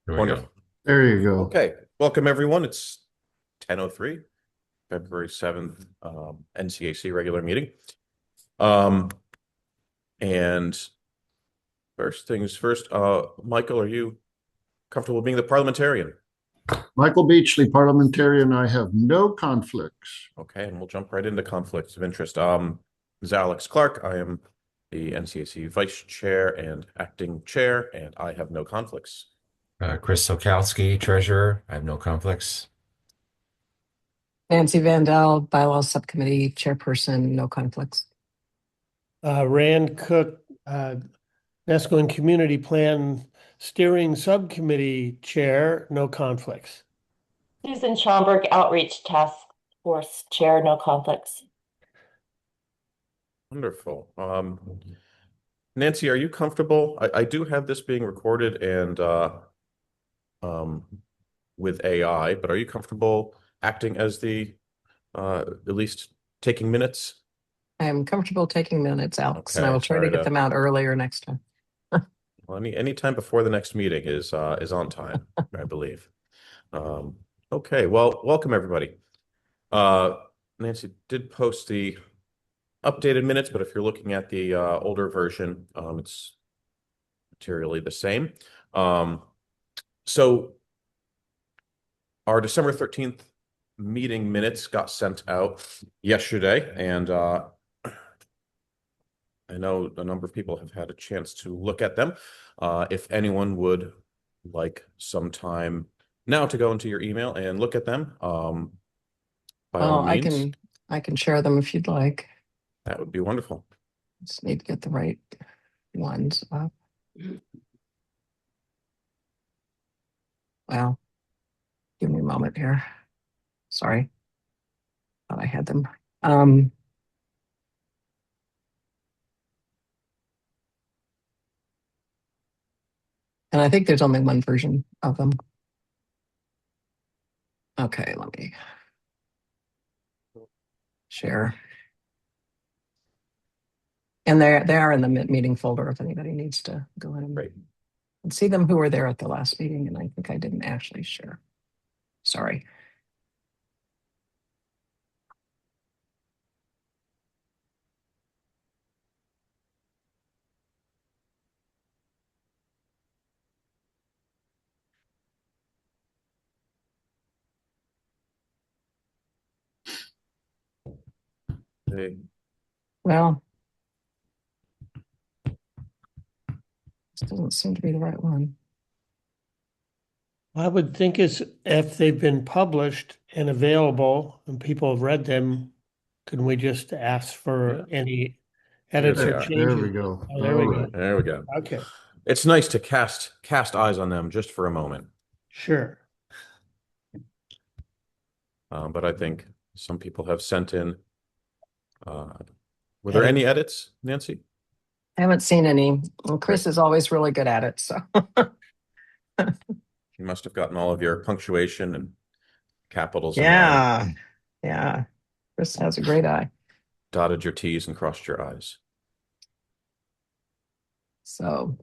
There we Wonderful. go. There you go. Okay. Welcome, everyone. It's 10:03, February 7th, NCAC regular meeting. And first things first, Michael, are you comfortable being the parliamentarian? Michael Beachley, parliamentarian. I have no conflicts. Okay, and we'll jump right into conflicts of interest. This is Alex Clark. I am the NCAC vice chair and acting chair, and I have no conflicts. Chris Sokowski, treasurer. I have no conflicts. Nancy Vandell, Bylaws Subcommittee Chairperson, no conflicts. Rand Cook, NESCO and Community Plan Steering Subcommittee Chair, no conflicts. Susan Schomburg, Outreach Task Force Chair, no conflicts. Wonderful. Nancy, are you comfortable? I do have this being recorded and with AI, but are you comfortable acting as the at least taking minutes? I am comfortable taking minutes, Alex, and I Okay, will try to sorry get to- them out earlier next time. Well, any time before the next meeting is on time, I believe. Okay, well, welcome everybody. Nancy did post the updated minutes, but if you're looking at the older version, it's materially the same. So our December 13th meeting minutes got sent out yesterday, and I know a number of people have had a chance to look at them. If anyone would like some time now to go into your email and look at them, by all means, I can share them if you'd like. that would be wonderful. Just need to get the right ones up. Well, give me a moment here. Sorry. Thought I had them. And I think there's only one version of them. Okay, let me share. And they are in the meeting folder if anybody needs to go in Great. and see them who were there at the last meeting. And I think I didn't actually share. Sorry. Hey, Well, this doesn't seem to be the right one. I would think if they've been published and available and people have read them, can we just ask for any edits they or are. changes? There we go. Oh, there we All go. right. There we go. Okay, It's nice to cast eyes on them just for a moment. sure. But I think some people have sent in. Were there any edits, Nancy? I haven't seen any. Well, Chris is always really good at it. So You must have gotten all of your punctuation and capitals in line, yeah. Yeah. Chris has a great eye. dotted your T's and crossed your I's. So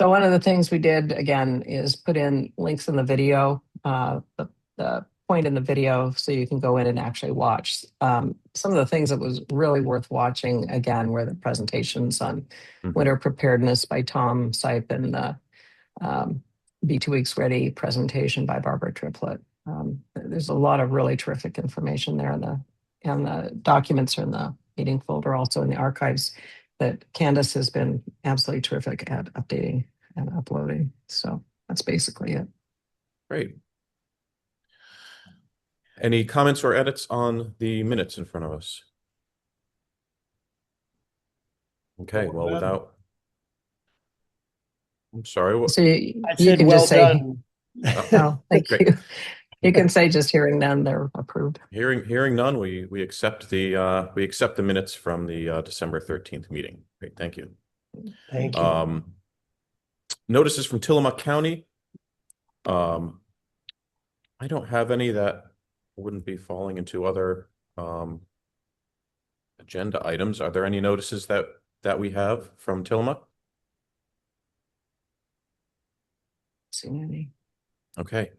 one of the things we did again is put in links in the video, the point in the video, so you can go in and actually watch. Some of the things that was really worth watching again were the presentations on winter preparedness by Tom Sipe and the Be 2 Weeks Ready presentation by Barbara Triplett. There's a lot of really terrific information there, and the documents are in the meeting folder, also in the archives, that Candace has been absolutely terrific at updating and uploading. So that's basically it. Great. Any comments or edits on the minutes in front of us? Okay, well, I'm sorry. So you said can well just say, done. oh, thank Great. you. You can say just hearing none, they're approved. Hearing none, we accept the minutes from the December 13th meeting. Great, thank you. Thank you. Notices from Tillamook County. I don't have any that wouldn't be falling into other agenda items. Are there any notices that we have from Tillamook? seen any. Okay.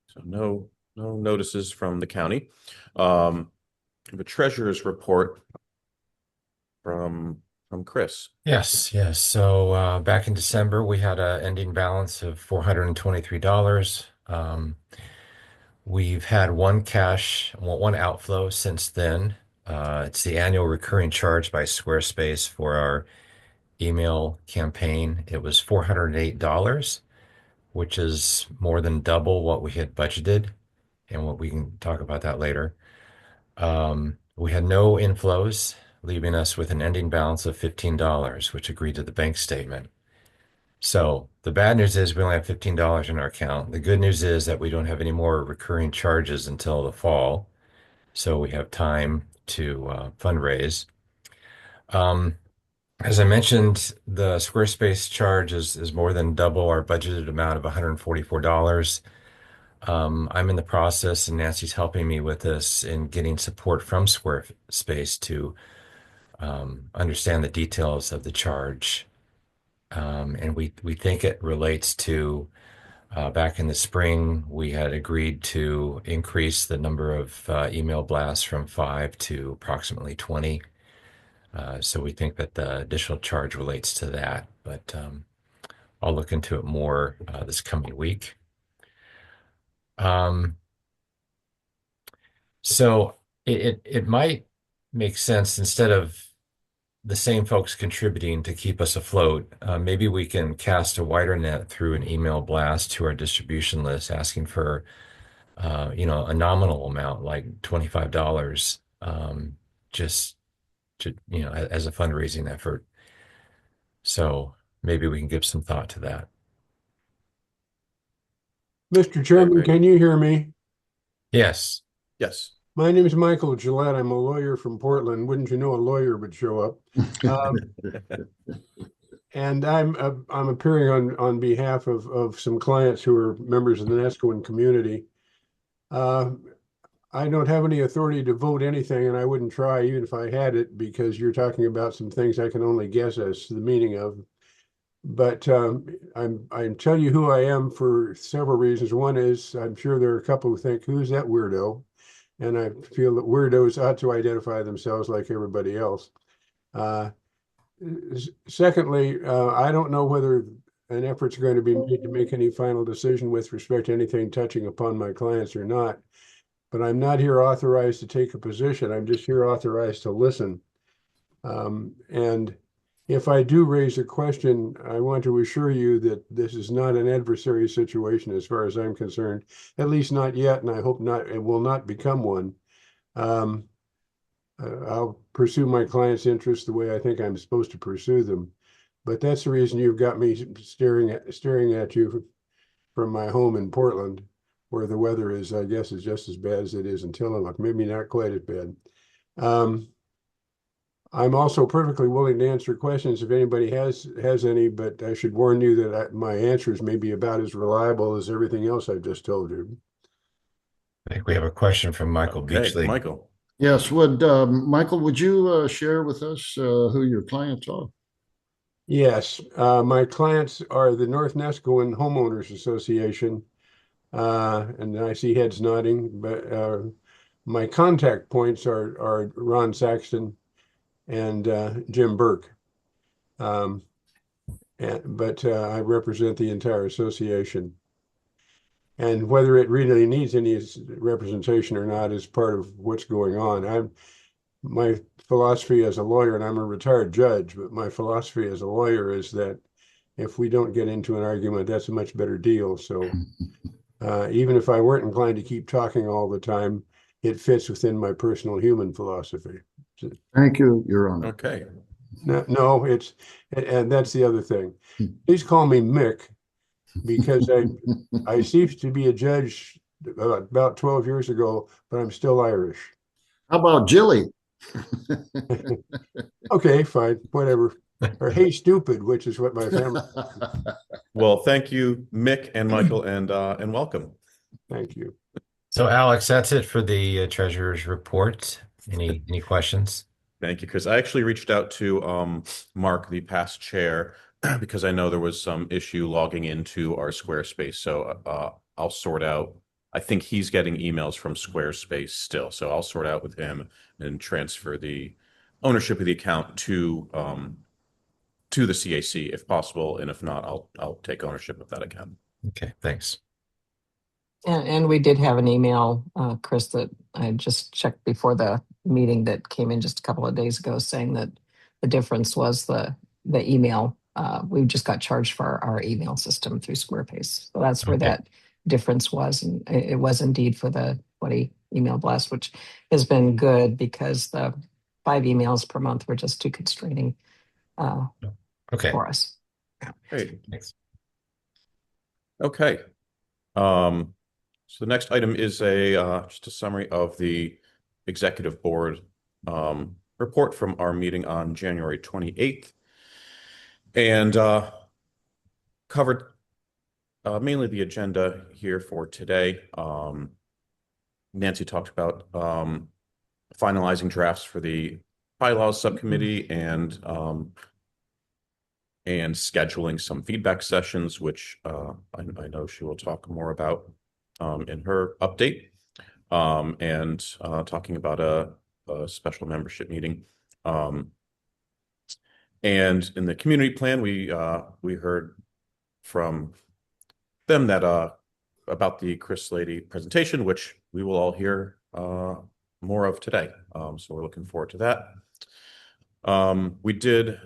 So no notices from the county. The treasurer's report from Chris. Yes. So back in December, we had an ending balance of $423. We've had one outflow since then. It's the annual recurring charge by Squarespace for our email campaign. It was $408, which is more than double what we had budgeted, and what we can talk about that later. We had no inflows, leaving us with an ending balance of $15, which agreed to the bank statement. So the bad news is we only have $15 in our account. The good news is that we don't have any more recurring charges until the fall. So we have time to fundraise. As I mentioned, the Squarespace charge is more than double our budgeted amount of $144. I'm in the process, and Nancy's helping me with this in getting support from Squarespace to understand the details of the charge. And we think it relates to back in the spring, we had agreed to increase the number of email blasts from 5 to approximately 20. So we think that the additional charge relates to that, but I'll look into it more this coming week. So it might make sense, instead of the same folks contributing to keep us afloat, maybe we can cast a wider net through an email blast to our distribution list, asking for a nominal amount like $25, just to, as a fundraising effort. So maybe we can give some thought to that. Mr. Chairman, great. can you hear me? Yes. Yes. My name is Michael Gillette. I'm a lawyer from Portland. Wouldn't you know, a lawyer would show up. And I'm appearing on behalf of some clients who are members of the Nescoin community. I don't have any authority to vote anything, and I wouldn't try even if I had it, because you're talking about some things I can only guess as to the meaning of. But I'm telling you who I am for several reasons. One is, I'm sure there are a couple who think, who's that weirdo? And I feel that weirdos ought to identify themselves like everybody else. Secondly, I don't know whether an effort's going to be made to make any final decision with respect to anything touching upon my clients or not. But I'm not here authorized to take a position. I'm just here authorized to listen. And if I do raise a question, I want to assure you that this is not an adversary situation as far as I'm concerned, at least not yet, and I hope not, it will not become one. I'll pursue my clients' interests the way I think I'm supposed to pursue them. But that's the reason you've got me staring at you from my home in Portland, where the weather is, I guess, is just as bad as it is in Tillamook, maybe not quite as bad. I'm also perfectly willing to answer questions if anybody has any, but I should warn you that my answers may be about as reliable as everything else I've just told you. I think we have a question from Michael Okay, Beachley. Michael. Yes, Michael, would you share with us who your clients are? Yes, my clients are the North Nescoin Homeowners Association, and I see heads nodding, but my contact points are Ron Saxton and Jim Burke. But I represent the entire association. And whether it really needs any representation or not is part of what's going on. My philosophy as a lawyer, and I'm a retired judge, but my philosophy as a lawyer is that if we don't get into an argument, that's a much better deal. So even if I weren't inclined to keep talking all the time, it fits within my personal human philosophy. Thank you, Your Honor. Okay. No, and that's the other thing. Please call me Mick, because I ceased to be a judge about 12 years ago, but I'm still Irish. How about Jilly? Okay, fine, whatever. Or hey, stupid, which is what my family. Well, thank you, Mick and Michael, and welcome. Thank you. So Alex, that's it for the treasurer's report. Any questions? Thank you, Chris. I actually reached out to Mark, the past chair, because I know there was some issue logging into our Squarespace. So I'll sort out. I think he's getting emails from Squarespace still. So I'll sort out with him and transfer the ownership of the account to the CAC if possible. And if not, I'll take ownership of that account. Okay, thanks. And we did have an email, Chris, that I just checked before the meeting that came in just a couple of days ago saying that the difference was the email. We just got charged for our email system through Squarespace. So that's where Okay. that difference was. And it was indeed for the 20 email blast, which has been good because the 5 emails per month were just too constraining Okay, for us. Great. thanks. Okay. So the next item is just a summary of the executive board report from our meeting on January 28th, and covered mainly the agenda here for today. Nancy talked about finalizing drafts for the bylaws subcommittee and scheduling some feedback sessions, which I know she will talk more about in her update, and talking about a special membership meeting. And in the community plan, we heard from them that about the Chris Lady presentation, which we will all hear more of today. So we're looking forward to that. We did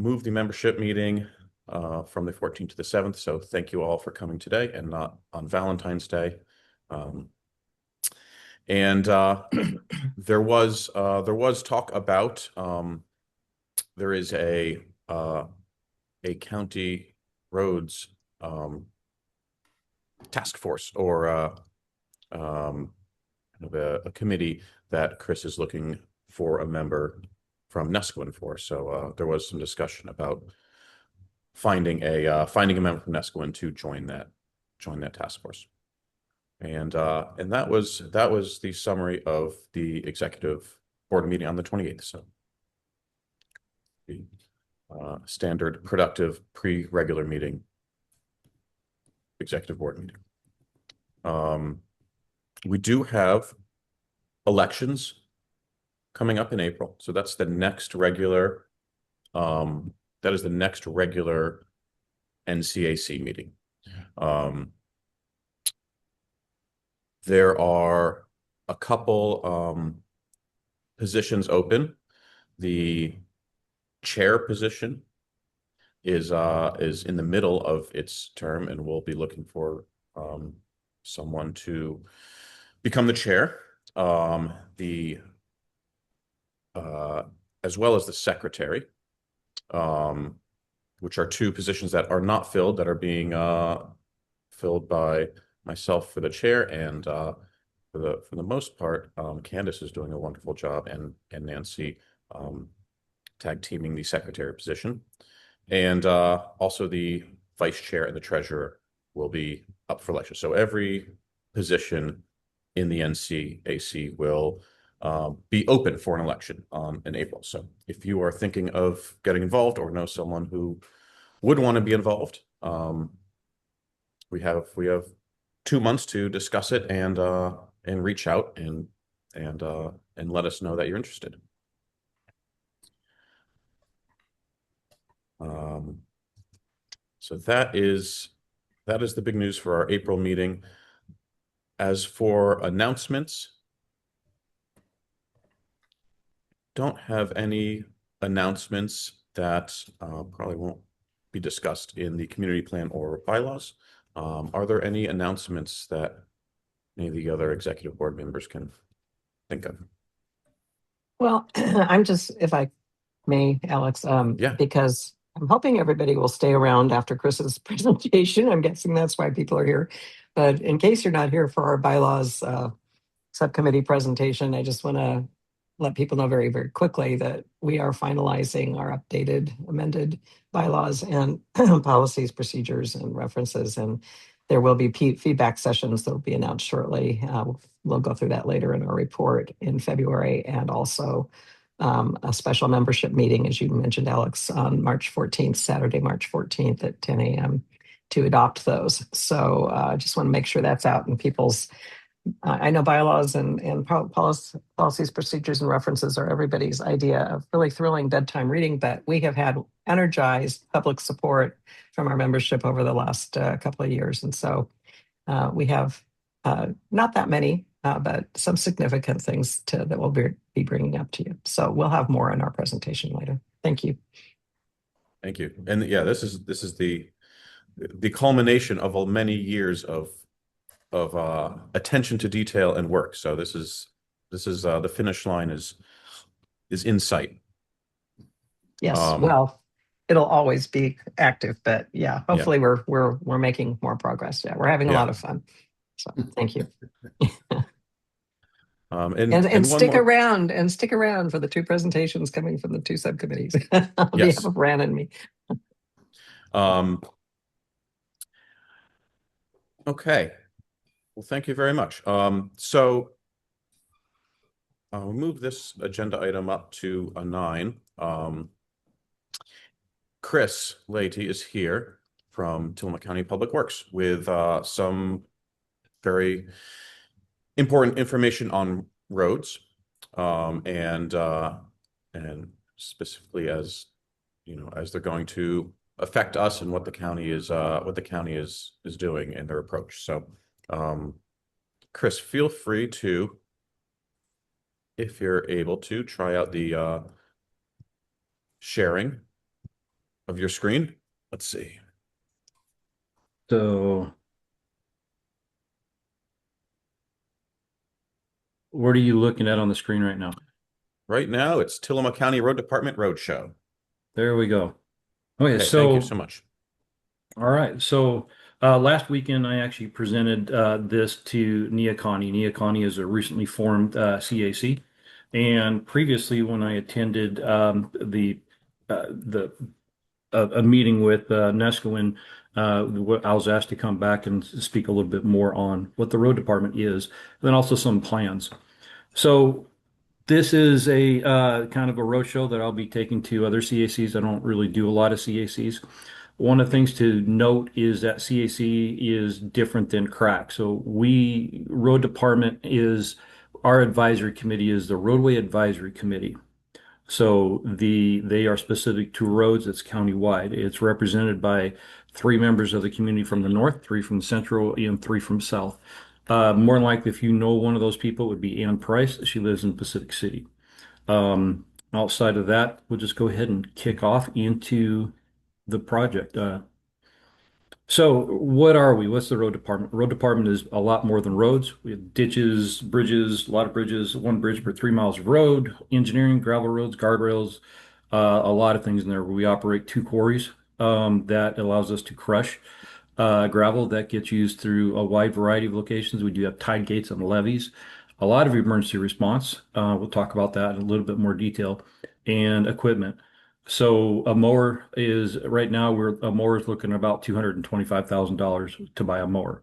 move the membership meeting from the 14th to the 7th. So thank you all for coming today and not on Valentine's Day. And there was talk about there is a county roads task force or kind of a committee that Chris is looking for a member from Nescoin for. So there was some discussion about finding a member from Nescoin to join that task force. And that was the summary of the executive board meeting on the 28th. So the standard productive pre-regular meeting, executive board meeting. We do have elections coming up in April. So that's the next regular, that is the next regular NCAC meeting. There are a couple positions open. The chair position is in the middle of its term, and we'll be looking for someone to become the chair. As well as the secretary, which are 2 positions that are not filled, that are being filled by myself for the chair, and for the most part, Candace is doing a wonderful job, and Nancy tag teaming the secretary position, and also the vice chair and the treasurer will be up for election. So every position in the NCAC will be open for an election in April. So if you are thinking of getting involved or know someone who would want to be involved, we have 2 months to discuss it and reach out and let us know that you're interested. So that is the big news for our April meeting. As for announcements, don't have any announcements that probably won't be discussed in the community plan or bylaws. Are there any announcements that any of the other executive board members can think of? Well, I'm just, if I may, Alex, Yeah. because I'm hoping everybody will stay around after Chris's presentation. I'm guessing that's why people are here. But in case you're not here for our bylaws subcommittee presentation, I just want to let people know very, very quickly that we are finalizing our updated, amended bylaws and policies, procedures, and references. And there will be feedback sessions that will be announced shortly. We'll go through that later in our report in February. And also a special membership meeting, as you mentioned, Alex, on March 14th, Saturday, March 14th at 10 a.m. to adopt those. So I just want to make sure that's out in people's, I know bylaws and policies, procedures, and references are everybody's idea of really thrilling bedtime reading, but we have had energized public support from our membership over the last couple of years. And so we have not that many, but some significant things that we'll be bringing up to you. So we'll have more in our presentation later. Thank you. Thank you. And yeah, this is the culmination of many years of attention to detail and work. So this is the finish line is in sight. Yes. Well, it'll always be active, but yeah, hopefully we're making more progress. Yeah, we're having a lot of fun. So thank you. And stick around for the two presentations coming from the two subcommittees on behalf of Ran and me. Okay. Well, thank you very much. So I'll move this agenda item up to a 9. Chris Leahy is here from Tillamook County Public Works with some very important information on roads, and specifically as they're going to affect us and what the county is doing in their approach. So, Chris, feel free to, if you're able to, try out the sharing of your screen. Let's see. So what are you looking at on the screen right now? Right now, it's Tillamook County Road Department Roadshow. There we go. Okay, Okay, so thank you so much. all right. So last weekend, I actually presented this to Nia Connie. Nia Connie is a recently formed CAC. And previously, when I attended a meeting with Nescoin, I was asked to come back and speak a little bit more on what the road department is, and then also some plans. So this is a kind of a roadshow that I'll be taking to other CACs. I don't really do a lot of CACs. One of the things to note is that CAC is different than CRAC. So road department is, our advisory committee is the roadway advisory committee. So they are specific to roads. It's countywide. It's represented by 3 members of the community from the north, 3 from the central, and 3 from south. More than likely, if you know one of those people, it would be Ann Price. She lives in Pacific City. Outside of that, we'll just go ahead and kick off into the project. So what are we? What's the road department? Road department is a lot more than roads. We have ditches, bridges, a lot of bridges, 1 bridge per 3 miles of road, engineering, gravel roads, guardrails, a lot of things in there. We operate 2 quarries that allows us to crush gravel that gets used through a wide variety of locations. We do have tide gates and levees, a lot of emergency response. We'll talk about that in a little bit more detail, and equipment. So a mower is right now a mower is looking at about $225,000 to buy a mower.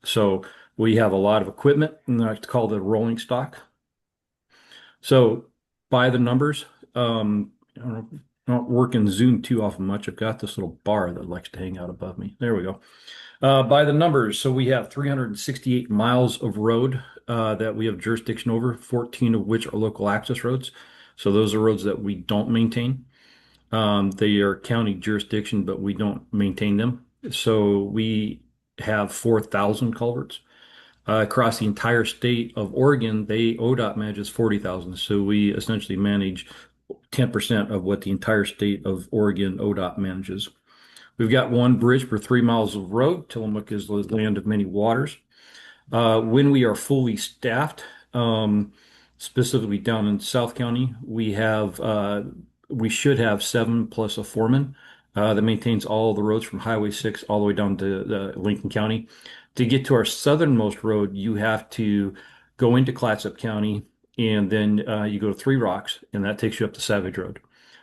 So we have a lot of equipment, and that's called a rolling stock. So by the numbers, I don't work in Zoom too often much. I've got this little bar that likes to hang out above me. There we go. By the numbers, so we have 368 miles of road that we have jurisdiction over, 14 of which are local access roads. So those are roads that we don't maintain. They are county jurisdiction, but we don't maintain them. So we have 4,000 culverts. Across the entire state of Oregon, ODOT manages 40,000. So we essentially manage 10% of what the entire state of Oregon ODOT manages. We've got 1 bridge per 3 miles of road. Tillamook is the land of many waters. When we are fully staffed, specifically down in South County, we should have 7 plus a foreman that maintains all the roads from Highway 6 all the way down to Lincoln County. To get to our southernmost road, you have to go into Clatsop County, and then you go to 3 Rocks, and that takes you up to Savage Road.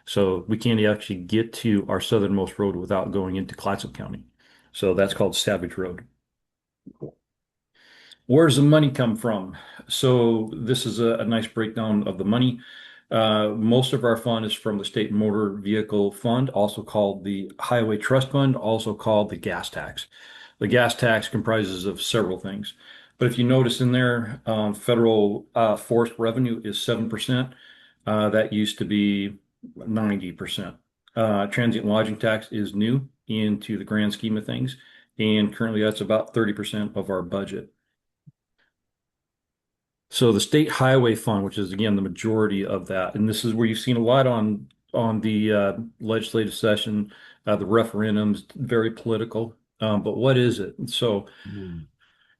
So we can't actually get to our southernmost road without going into Clatsop County. So that's called Savage Road. Where's the money come from? So this is a nice breakdown of the money. Most of our fund is from the State Motor Vehicle Fund, also called the Highway Trust Fund, also called the gas tax. The gas tax comprises of several things. But if you notice in there, federal forest revenue is 7%. That used to be 90%. Transient lodging tax is new into the grand scheme of things, and currently that's about 30% of our budget. So the state highway fund, which is again the majority of that, and this is where you've seen a lot on the legislative session, the referendums, very political. But what is it? So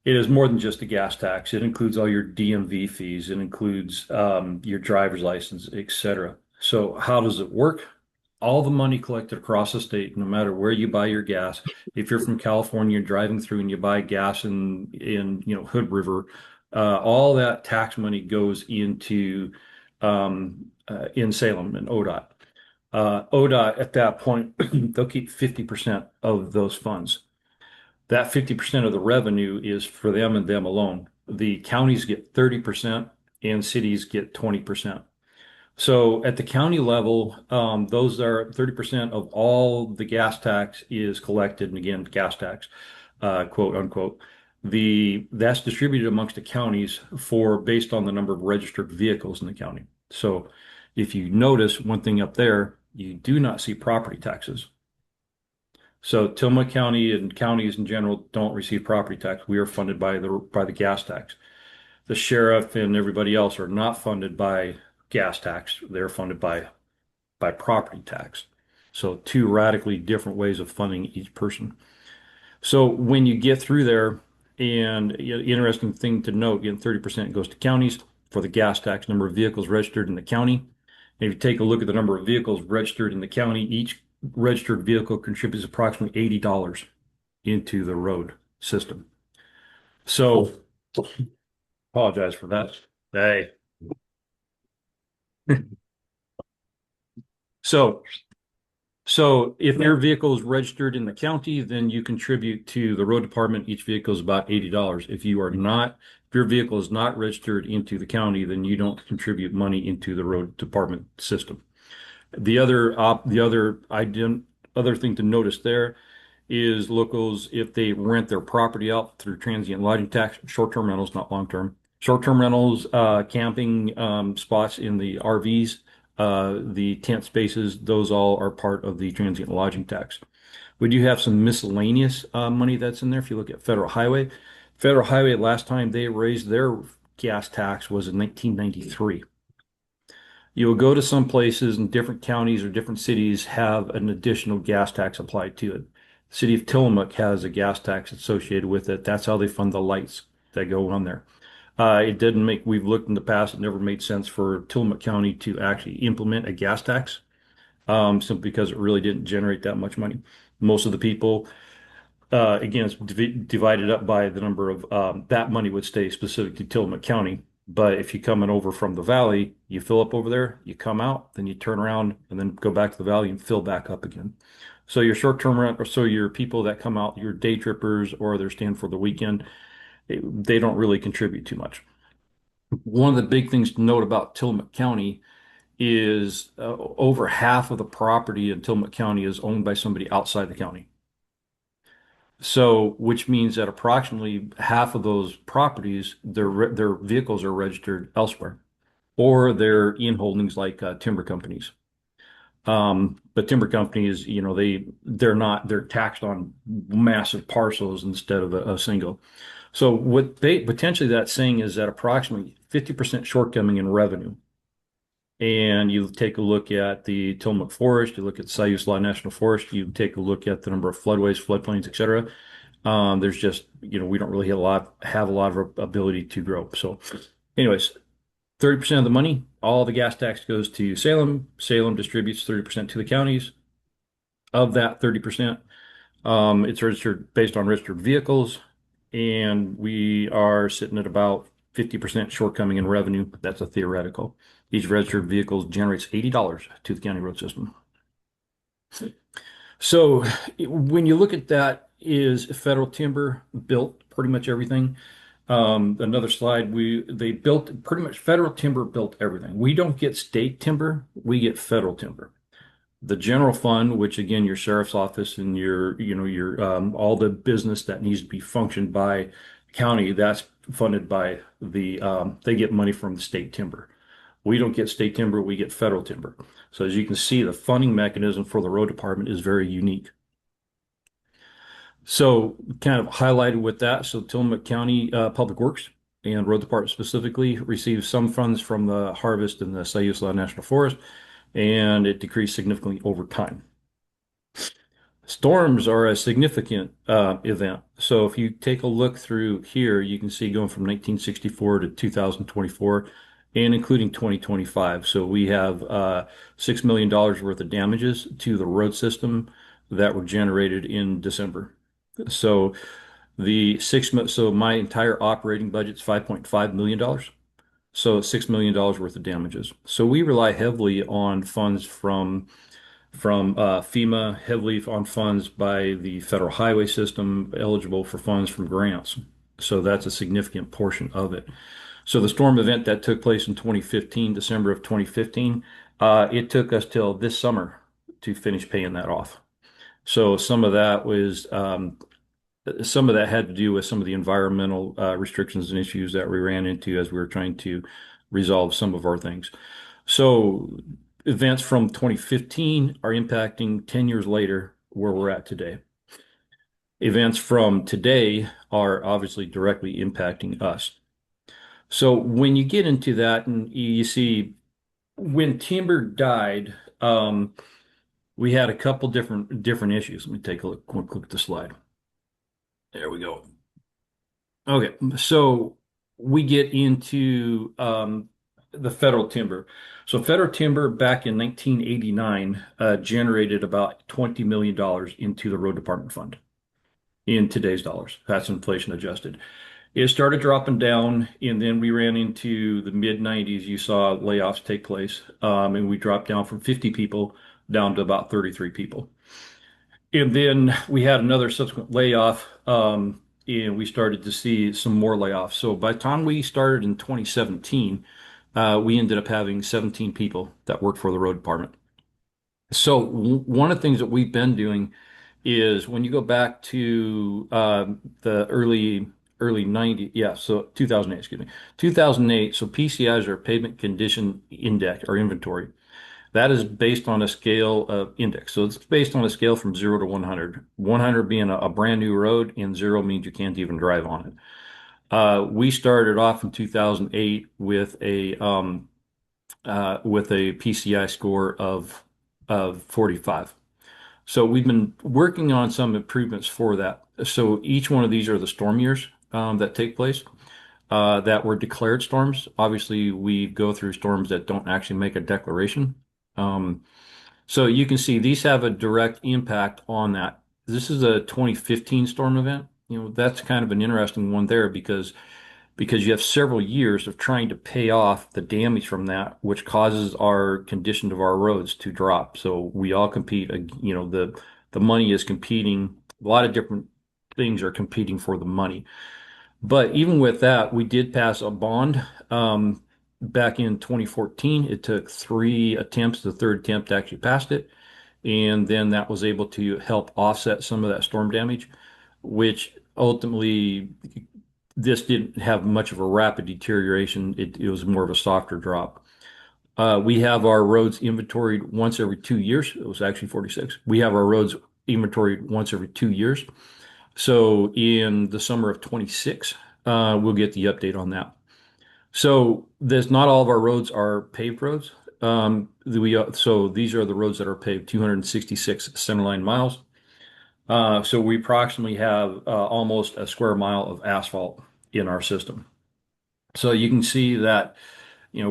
it is more than just a gas tax. It includes all your DMV fees. It includes your driver's license, etc. So how does it work? All the money collected across the state, no matter where you buy your gas, if you're from California driving through and you buy gas in Hood River, all that tax money goes into in Salem and ODOT. ODOT at that point, they'll keep 50% of those funds. That 50% of the revenue is for them and them alone. The counties get 30% and cities get 20%. So at the county level, those are 30% of all the gas tax is collected, and again, gas tax, quote unquote. That's distributed amongst the counties based on the number of registered vehicles in the county. So if you notice one thing up there, you do not see property taxes. So Tillamook County and counties in general don't receive property tax. We are funded by the gas tax. The sheriff and everybody else are not funded by gas tax. They're funded by property tax. So two radically different ways of funding each person. So when you get through there, and interesting thing to note, again, 30% goes to counties for the gas tax, number of vehicles registered in the county. And if you take a look at the number of vehicles registered in the county, each registered vehicle contributes approximately $80 into the road system. So apologize for that. Hey. So if your vehicle is registered in the county, then you contribute to the road department. Each vehicle is about $80. If your vehicle is not registered into the county, then you don't contribute money into the road department system. The other thing to notice there is locals, if they rent their property out through transient lodging tax, short-term rentals, not long-term. Short-term rentals, camping spots in the RVs, the tent spaces, those all are part of the transient lodging tax. We do have some miscellaneous money that's in there. If you look at Federal Highway, last time they raised their gas tax was in 1993. You will go to some places in different counties or different cities have an additional gas tax applied to it. The city of Tillamook has a gas tax associated with it. That's how they fund the lights that go on there. We've looked in the past, it never made sense for Tillamook County to actually implement a gas tax, simply because it really didn't generate that much money. Most of the people, again, it's divided up by the number of, that money would stay specific to Tillamook County. But if you're coming over from the valley, you fill up over there, you come out, then you turn around and then go back to the valley and fill back up again. So your short-term rent, or so your people that come out, your day trippers, or they're staying for the weekend, they don't really contribute too much. One of the big things to note about Tillamook County is over half of the property in Tillamook County is owned by somebody outside the county. So, which means that approximately half of those properties, their vehicles are registered elsewhere, or they're in holdings like timber companies. But timber companies, they're taxed on massive parcels instead of a single. So what potentially that's saying is that approximately 50% shortcoming in revenue. And you take a look at the Tillamook Forest, you look at Siuslaw National Forest, you take a look at the number of floodways, floodplains, et cetera. There's just, we don't really have a lot of ability to grow. So anyways, 30% of the money, all the gas tax goes to Salem. Salem distributes 30% to the counties. Of that 30%, it's registered based on registered vehicles. And we are sitting at about 50% shortcoming in revenue. That's a theoretical. Each registered vehicle generates $80 to the county road system. So when you look at that, is Federal Timber built pretty much everything. Another slide, they built pretty much federal timber built everything. We don't get state timber, we get federal timber. The general fund, which again, your sheriff's office and your all the business that needs to be functioned by county, that's funded by they get money from the state timber. We don't get state timber, we get federal timber. So as you can see, the funding mechanism for the road department is very unique. So kind of highlighted with that, so Tillamook County Public Works and Road Department specifically received some funds from the harvest in the Sayula National Forest, and it decreased significantly over time. Storms are a significant event. So if you take a look through here, you can see going from 1964 to 2024 and including 2025. So we have $6 million worth of damages to the road system that were generated in December. So so my entire operating budget's $5.5 million. So $6 million worth of damages. So we rely heavily on funds from FEMA, heavily on funds by the federal highway system, eligible for funds from grants. So that's a significant portion of it. So the storm event that took place in 2015, December of 2015, it took us till this summer to finish paying that off. So some of that had to do with some of the environmental restrictions and issues that we ran into as we were trying to resolve some of our things. So events from 2015 are impacting 10 years later where we're at today. Events from today are obviously directly impacting us. So when you get into that and you see when timber died, we had a couple different issues. Let me take a look, quick look at the slide. There we go. Okay, so we get into the federal timber. So federal timber back in 1989 generated about $20 million into the road department fund in today's dollars. That's inflation adjusted. It started dropping down, and then we ran into the mid 90s. You saw layoffs take place, and we dropped down from 50 people down to about 33 people. And then we had another subsequent layoff, and we started to see some more layoffs. So by the time we started in 2017, we ended up having 17 people that worked for the road department. So one of the things that we've been doing is when you go back to the early 90s, yeah, so 2008, excuse me, 2008. So PCIs are pavement condition index or inventory. That is based on a scale of index. So it's based on a scale from 0 to 100. 100 being a brand new road, and 0 means you can't even drive on it. We started off in 2008 with a PCI score of 45. So we've been working on some improvements for that. So each one of these are the storm years that take place that were declared storms. Obviously, we go through storms that don't actually make a declaration. So you can see these have a direct impact on that. This is a 2015 storm event. You know, that's kind of an interesting one there because you have several years of trying to pay off the damage from that, which causes our condition of our roads to drop. So we all compete, you know, the money is competing. A lot of different things are competing for the money. But even with that, we did pass a bond back in 2014. It took 3 attempts. The third attempt actually passed it. And then that was able to help offset some of that storm damage, which ultimately this didn't have much of a rapid deterioration. It was more of a softer drop. We have our roads inventoried once every 2 years. It was actually 46. We have our roads inventoried once every 2 years. So in the summer of 26, we'll get the update on that. So there's not all of our roads are paved roads. So these are the roads that are paved, 266 centerline miles. So we approximately have almost a square mile of asphalt in our system. So you can see that, you know,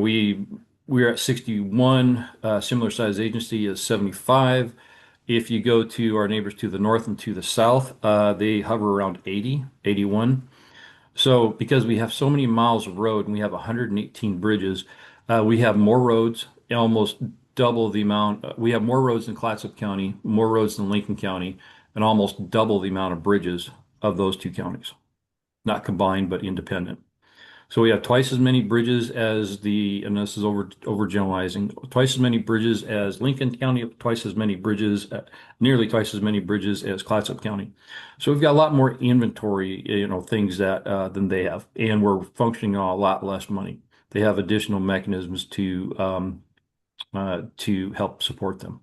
we're at 61. Similar size agency is 75. If you go to our neighbors to the north and to the south, they hover around 80, 81. So because we have so many miles of road and we have 118 bridges, we have more roads, almost double the amount. We have more roads in Clatsop County, more roads than Lincoln County, and almost double the amount of bridges of those two counties. not combined, but independent. So we have twice as many bridges as and this is overgeneralizing, twice as many bridges as Lincoln County, twice as many bridges, nearly twice as many bridges as Clatsop County. So we've got a lot more inventory, things that than they have, and we're functioning on a lot less money. They have additional mechanisms to help support them.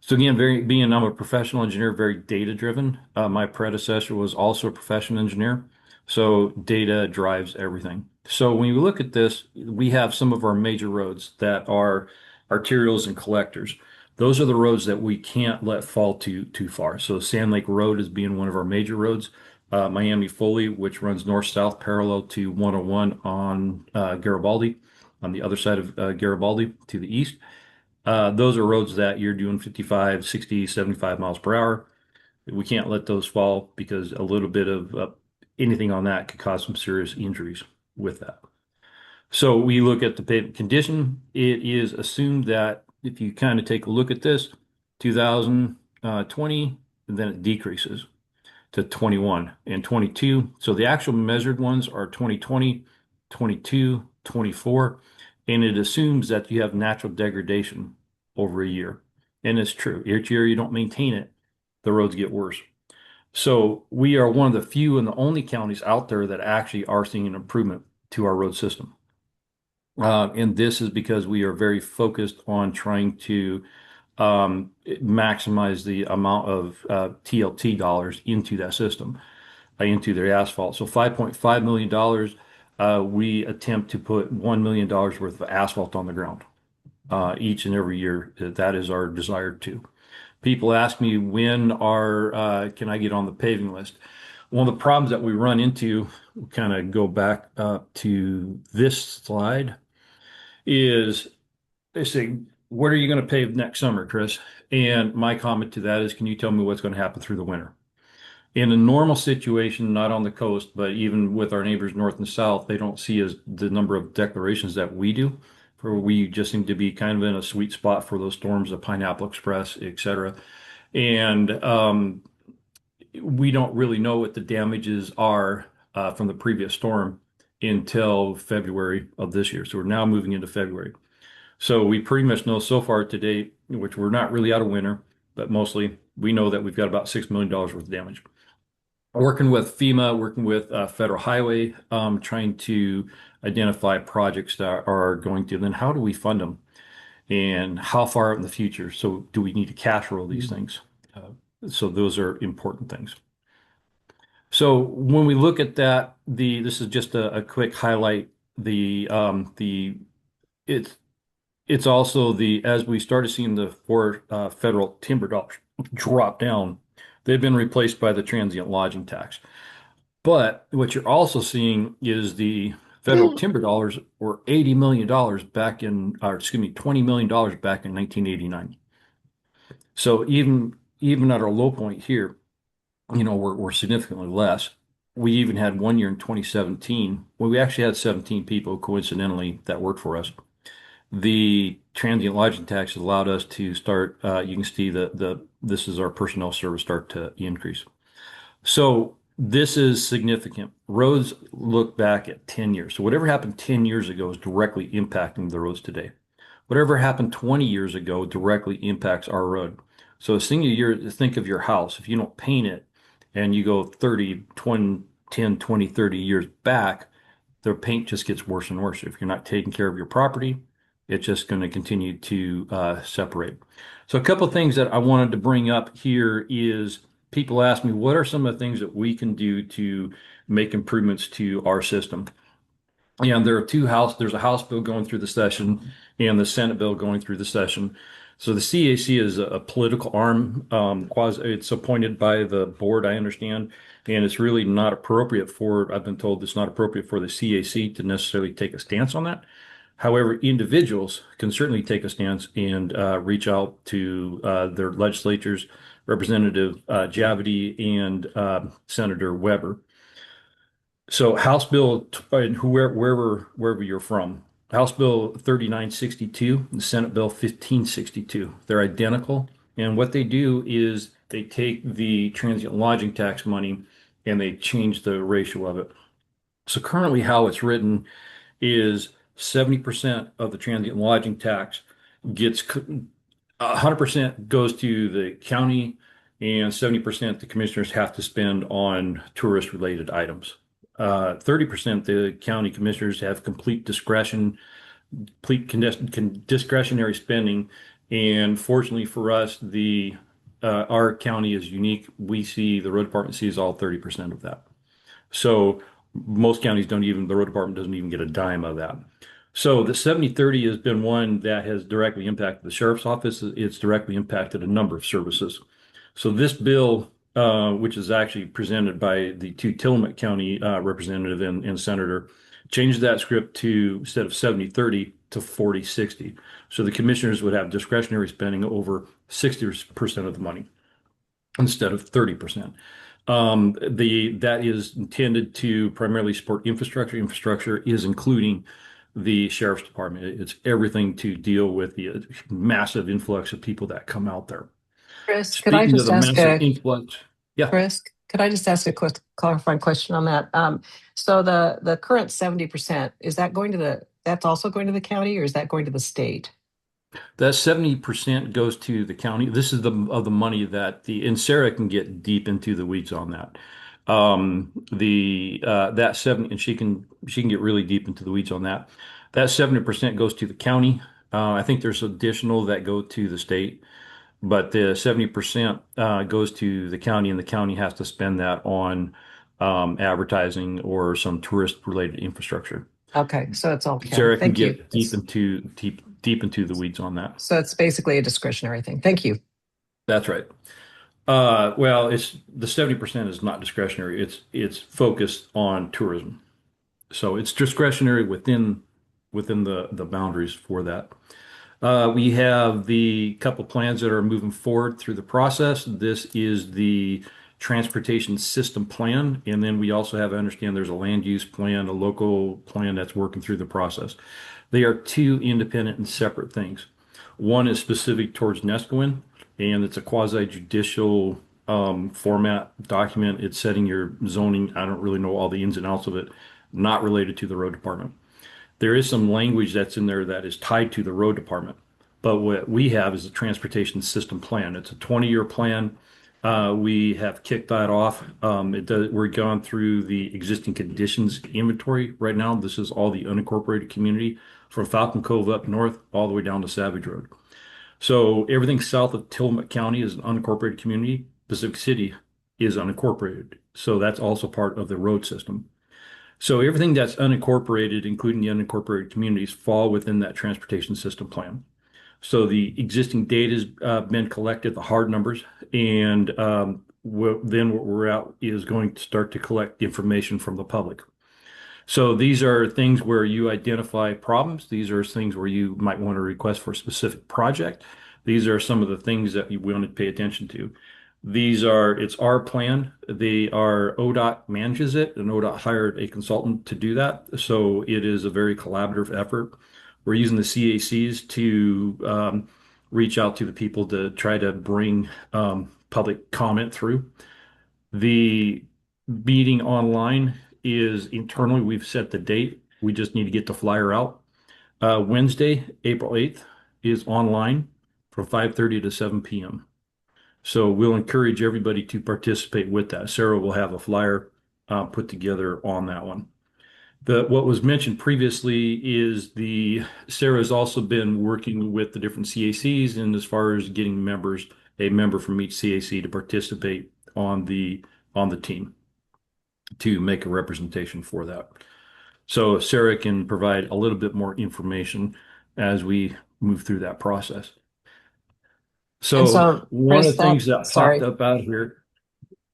So again, I'm a professional engineer, very data driven. My predecessor was also a professional engineer. So data drives everything. So when you look at this, we have some of our major roads that are arterials and collectors. Those are the roads that we can't let fall too far. So Sand Lake Road is being one of our major roads. Miami Foley, which runs north-south parallel to 101 on Garibaldi, on the other side of Garibaldi to the east. Those are roads that you're doing 55, 60, 75 miles per hour. We can't let those fall because a little bit of anything on that could cause some serious injuries with that. So we look at the pavement condition. It is assumed that if you kind of take a look at this, 2020, then it decreases to 21 and 22. So the actual measured ones are 2020, 22, 24, and it assumes that you have natural degradation over a year. And it's true. Each year you don't maintain it, the roads get worse. So we are one of the few and the only counties out there that actually are seeing an improvement to our road system. And this is because we are very focused on trying to maximize the amount of TLT dollars into that system, into their asphalt. So $5.5 million, we attempt to put $1 million worth of asphalt on the ground each and every year. That is our desire to. People ask me when can I get on the paving list? One of the problems that we run into, kind of go back to this slide, is they say, what are you going to pave next summer, Chris? And my comment to that is, can you tell me what's going to happen through the winter? In a normal situation, not on the coast, but even with our neighbors north and south, they don't see as the number of declarations that we do. For we just seem to be kind of in a sweet spot for those storms, the Pineapple Express, et cetera. And we don't really know what the damages are from the previous storm until February of this year. So we're now moving into February. So we pretty much know so far to date, which we're not really out of winter, but mostly we know that we've got about $6 million worth of damage. Working with FEMA, working with Federal Highway, trying to identify projects that are going to, then how do we fund them? And how far out in the future? So do we need to cash roll these things? So those are important things. So when we look at that, this is just a quick highlight. It's also as we started seeing the four federal timber dollars drop down, they've been replaced by the transient lodging tax. But what you're also seeing is the federal timber dollars were $80 million back in, or excuse me, $20 million back in 1989. So even at our low point here, we're significantly less. We even had one year in 2017 where we actually had 17 people coincidentally that worked for us. The transient lodging tax allowed us to start, you can see this is our personnel service start to increase. So this is significant. Roads look back at 10 years. So whatever happened 10 years ago is directly impacting the roads today. Whatever happened 20 years ago directly impacts our road. So a single year, think of your house. If you don't paint it and you go 30, 20, 10, 20, 30 years back, the paint just gets worse and worse. If you're not taking care of your property, it's just going to continue to separate. So a couple of things that I wanted to bring up here is people ask me, what are some of the things that we can do to make improvements to our system? And there's a House bill going through the session and the Senate bill going through the session. So the CAC is a political arm, it's appointed by the board, I understand, and it's really not appropriate I've been told it's not appropriate for the CAC to necessarily take a stance on that. However, individuals can certainly take a stance and reach out to their legislatures, Representative Javidi and Senator Weber. So House Bill, wherever you're from, House Bill 3962 and Senate Bill 1562, they're identical. And what they do is they take the transient lodging tax money and they changed the ratio of it. So currently how it's written is 70% of the transient lodging tax gets 100% goes to the county, and 70% the commissioners have to spend on tourist related items. 30% the county commissioners have complete discretion, discretionary spending. And fortunately for us, our county is unique. The road department sees all 30% of that. So most counties the road department doesn't even get a dime of that. So the 70/30 has been one that has directly impacted the sheriff's office. It's directly impacted a number of services. So this bill, which is actually presented by the two Tillamook County representative and senator, changed that script to, instead of 70/30, to 40/60. So the commissioners would have discretionary spending over 60% of the money instead of 30%. That is intended to primarily support infrastructure. Infrastructure is including the sheriff's department. It's everything to deal with the massive influx of people that come out there. Chris, could I Speaking of just the ask massive influx, yeah, Chris, could I just ask a quick clarifying question on that? So the current 70%, that's also going to the county, or is that going to the state? that 70% goes to the county. This is the money and Sarah can get deep into the weeds on that. That 70, and she can get really deep into the weeds on that. That 70% goes to the county. I think there's additional that go to the state, but the 70% goes to the county, and the county has to spend that on advertising or some tourist related infrastructure. Okay, so it's all county. Sarah can Thank you. get deep into the weeds on that. So it's basically a discretionary thing. Thank you. That's right. Well, it's the 70% is not discretionary. It's focused on tourism. So it's discretionary within the boundaries for that. We have the couple plans that are moving forward through the process. This is the transportation system plan, and then we also have, I understand there's a land use plan, a local plan that's working through the process. They are two independent and separate things. One is specific towards Neskowin, and it's a quasi-judicial format document. It's setting your zoning. I don't really know all the ins and outs of it, not related to the road department. There is some language that's in there that is tied to the road department, but what we have is a transportation system plan. It's a 20-year plan. We have kicked that off. We're going through the existing conditions inventory right now. This is all the unincorporated community from Falcon Cove up north all the way down to Savage Road. So everything south of Tillamook County is an unincorporated community. Pacific City is unincorporated. So that's also part of the road system. So everything that's unincorporated, including the unincorporated communities, fall within that transportation system plan. So the existing data has been collected, the hard numbers, and then what we're out is going to start to collect information from the public. So these are things where you identify problems. These are things where you might want to request for a specific project. These are some of the things that you want to pay attention to. It's our plan. ODOT manages it, and ODOT hired a consultant to do that. So it is a very collaborative effort. We're using the CACs to reach out to the people to try to bring public comment through. The meeting online is internally. We've set the date. We just need to get the flyer out. Wednesday, April 8th is online from 5:30 to 7 p.m. So we'll encourage everybody to participate with that. Sarah will have a flyer put together on that one. What was mentioned previously is Sarah's also been working with the different CACs, and as far as getting a member from each CAC to participate on the team to make a representation for that. So Sarah can provide a little bit more information as we move through that process. So one Chris, of the things that popped up out here.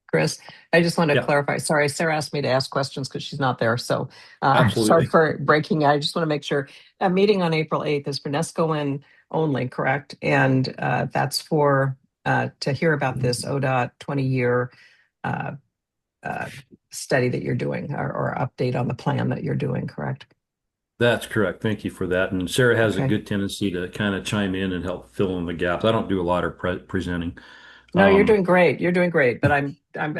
Chris, I just want to Yeah. clarify. Sorry, Sarah asked me to ask questions because she's not there. So Absolutely. sorry for breaking. I just want to make sure that meeting on April 8th is for Neskowin only, correct? And that's for to hear about this ODOT 20-year study that you're doing, or update on the plan that you're doing, correct? That's correct. Thank you for that. And Sarah has Okay. a good tendency to kind of chime in and help fill in the gaps. I don't do a lot of presenting. No, you're doing great. You're doing great. But I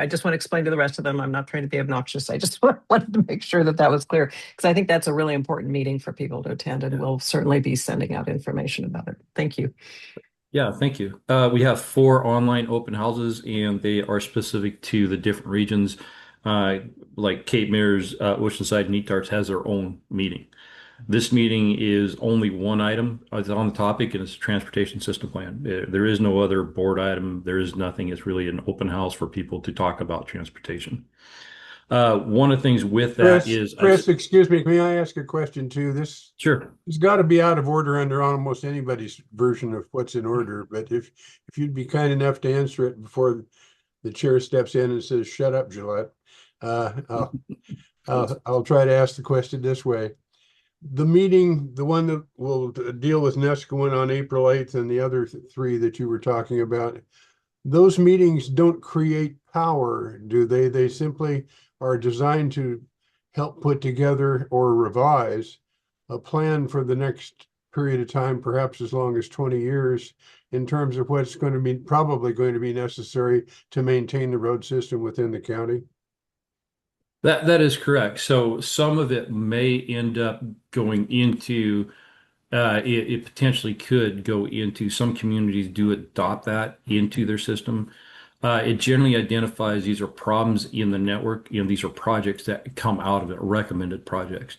just want to explain to the rest of them, I'm not trying to be obnoxious. I just wanted to make sure that that was clear because I think that's a really important meeting for people to attend, and we'll certainly be sending out information about it. Thank you. Yeah, thank you. We have 4 online open houses, and they are specific to the different regions. Like Cape Mears, Oceanside, Neat Darts has their own meeting. This meeting is only one item it's on the topic, and it's a transportation system plan. There is no other board item. There is nothing. It's really an open house for people to talk about transportation. One of the things with that is Chris, excuse me, may I ask a question too? This sure. has got to be out of order under almost anybody's version of what's in order, but if you'd be kind enough to answer it before the chair steps in and says, "Shut up, Gillette," I'll try to ask the question this way. The meeting, the one that will deal with Nescoin on April 8th and the other 3 that you were talking about, those meetings don't create power, do they? They simply are designed to help put together or revise a plan for the next period of time, perhaps as long as 20 years, in terms of what's going to be probably going to be necessary to maintain the road system within the county. That is correct. So some of it may end up going into it potentially could go into some communities do adopt that into their system. It generally identifies these are problems in the network, these are projects that come out of it, recommended projects.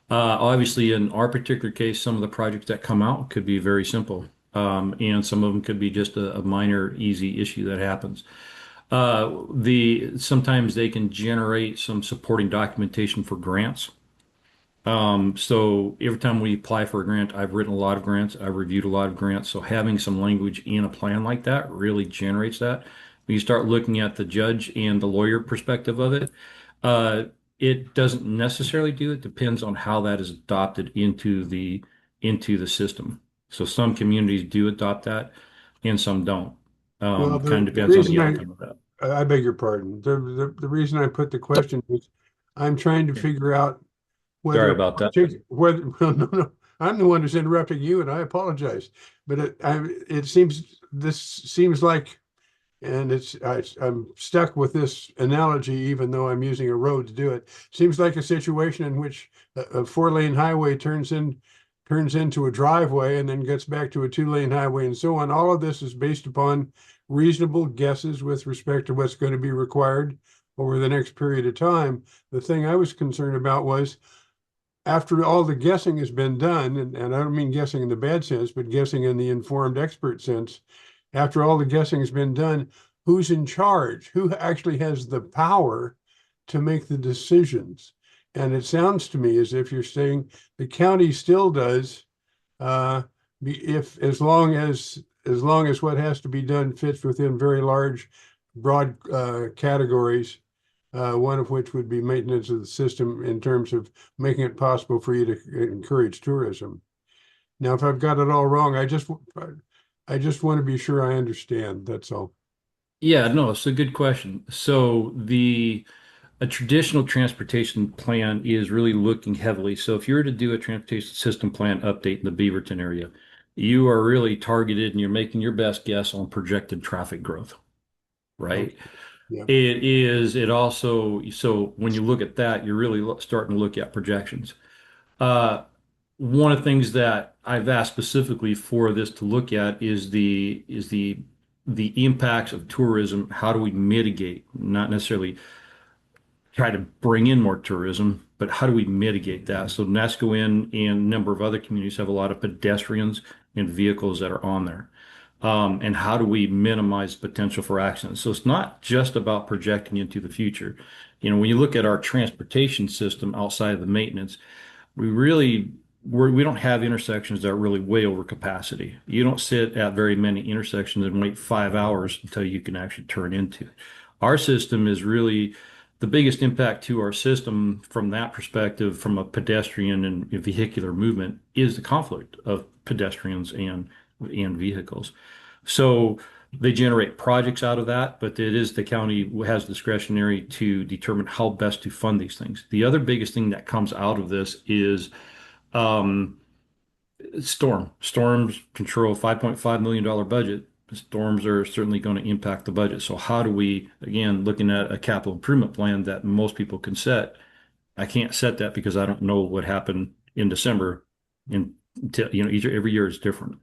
Obviously, in our particular case, some of the projects that come out could be very simple, and some of them could be just a minor, easy issue that happens. Sometimes they can generate some supporting documentation for grants. So every time we apply for a grant, I've written a lot of grants, I've reviewed a lot of grants. So having some language in a plan like that really generates that. When you start looking at the judge and the lawyer perspective of it, it doesn't necessarily do it. Depends on how that is adopted into the system. So some communities do adopt that and some don't. Well, Kind of the depends on reason the outcome of that. I beg your pardon. The reason I put the question is I'm trying to figure out whether Sorry about that. Whether well, no, I'm the one who's interrupting you, and I apologize. But this seems like, and I'm stuck with this analogy, even though I'm using a road to do it. Seems like a situation in which a 4-lane highway turns into a driveway and then gets back to a 2-lane highway and so on. All of this is based upon reasonable guesses with respect to what's going to be required over the next period of time. The thing I was concerned about was after all the guessing has been done, and I don't mean guessing in the bad sense, but guessing in the informed expert sense, after all the guessing has been done, who's in charge? Who actually has the power to make the decisions? And it sounds to me as if you're saying the county still does, if as long as what has to be done fits within very large, broad categories, one of which would be maintenance of the system in terms of making it possible for you to encourage tourism. Now, if I've got it all wrong, I just want to be sure I understand. That's all. Yeah, no, it's a good question. So a traditional transportation plan is really looking heavily. So if you were to do a transportation system plan update in the Beaverton area, you are really targeted and you're making your best guess on projected traffic growth, right? Yeah. It also, so when you look at that, you're really starting to look at projections. One of the things that I've asked specifically for this to look at is the impacts of tourism. How do we mitigate, not necessarily try to bring in more tourism, but how do we mitigate that? So Nescoin and a number of other communities have a lot of pedestrians and vehicles that are on there. And how do we minimize potential for accidents? So it's not just about projecting into the future. When you look at our transportation system outside of the maintenance, we don't have intersections that are really way over capacity. You don't sit at very many intersections and wait 5 hours until you can actually turn into it. Our system is really the biggest impact to our system from that perspective, from a pedestrian and vehicular movement, is the conflict of pedestrians and vehicles. So they generate projects out of that, but it is the county who has discretionary to determine how best to fund these things. The other biggest thing that comes out of this is storms control $5.5 million budget. storms are certainly going to impact the budget. So how do we, again, looking at a capital improvement plan that most people can set, I can't set that because I don't know what happened in December. Every year is different.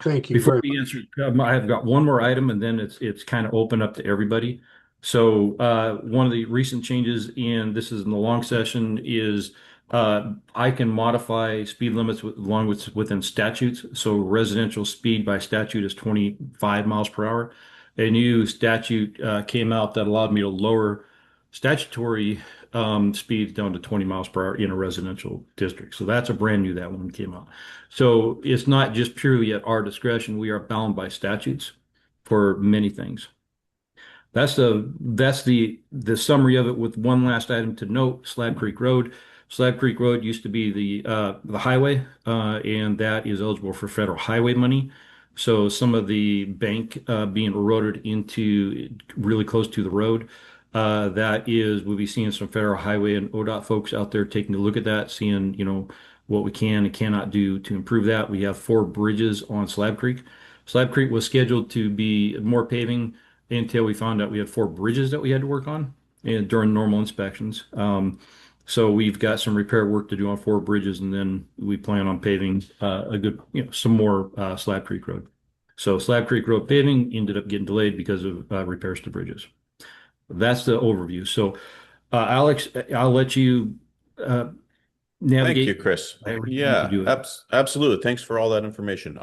Thank you Before very we answer, I have got one more item, and then it's kind of open up to everybody. So one of the recent changes this is in the long session, is I can modify speed limits within statutes. So residential speed by statute is 25 miles per hour. A new statute came out that allowed me to lower statutory speeds down to 20 miles per hour in a residential district. So that's a brand new, that one came out. So it's not just purely at our discretion. We are bound by statutes for many things. That's the summary of it, with one last item to note: Slab Creek Road. Slab Creek Road used to be the highway, and that is eligible for federal highway money. So some of the bank being eroded into really close to the road, we'll be seeing some federal highway and ODOT folks out there taking a look at that, seeing, what we can and cannot do to improve that. We have 4 bridges on Slab Creek. Slab Creek was scheduled to be more paving until we found out we had 4 bridges that we had to work on during normal inspections. So we've got some repair work to do on 4 bridges, and then we plan on paving some more Slab Creek Road. So Slab Creek Road paving ended up getting delayed because of repairs to bridges. That's the overview. So, Alex, I'll let you navigate. Thank you, Chris. however you Yeah, want to do it. absolutely. Thanks for all that information.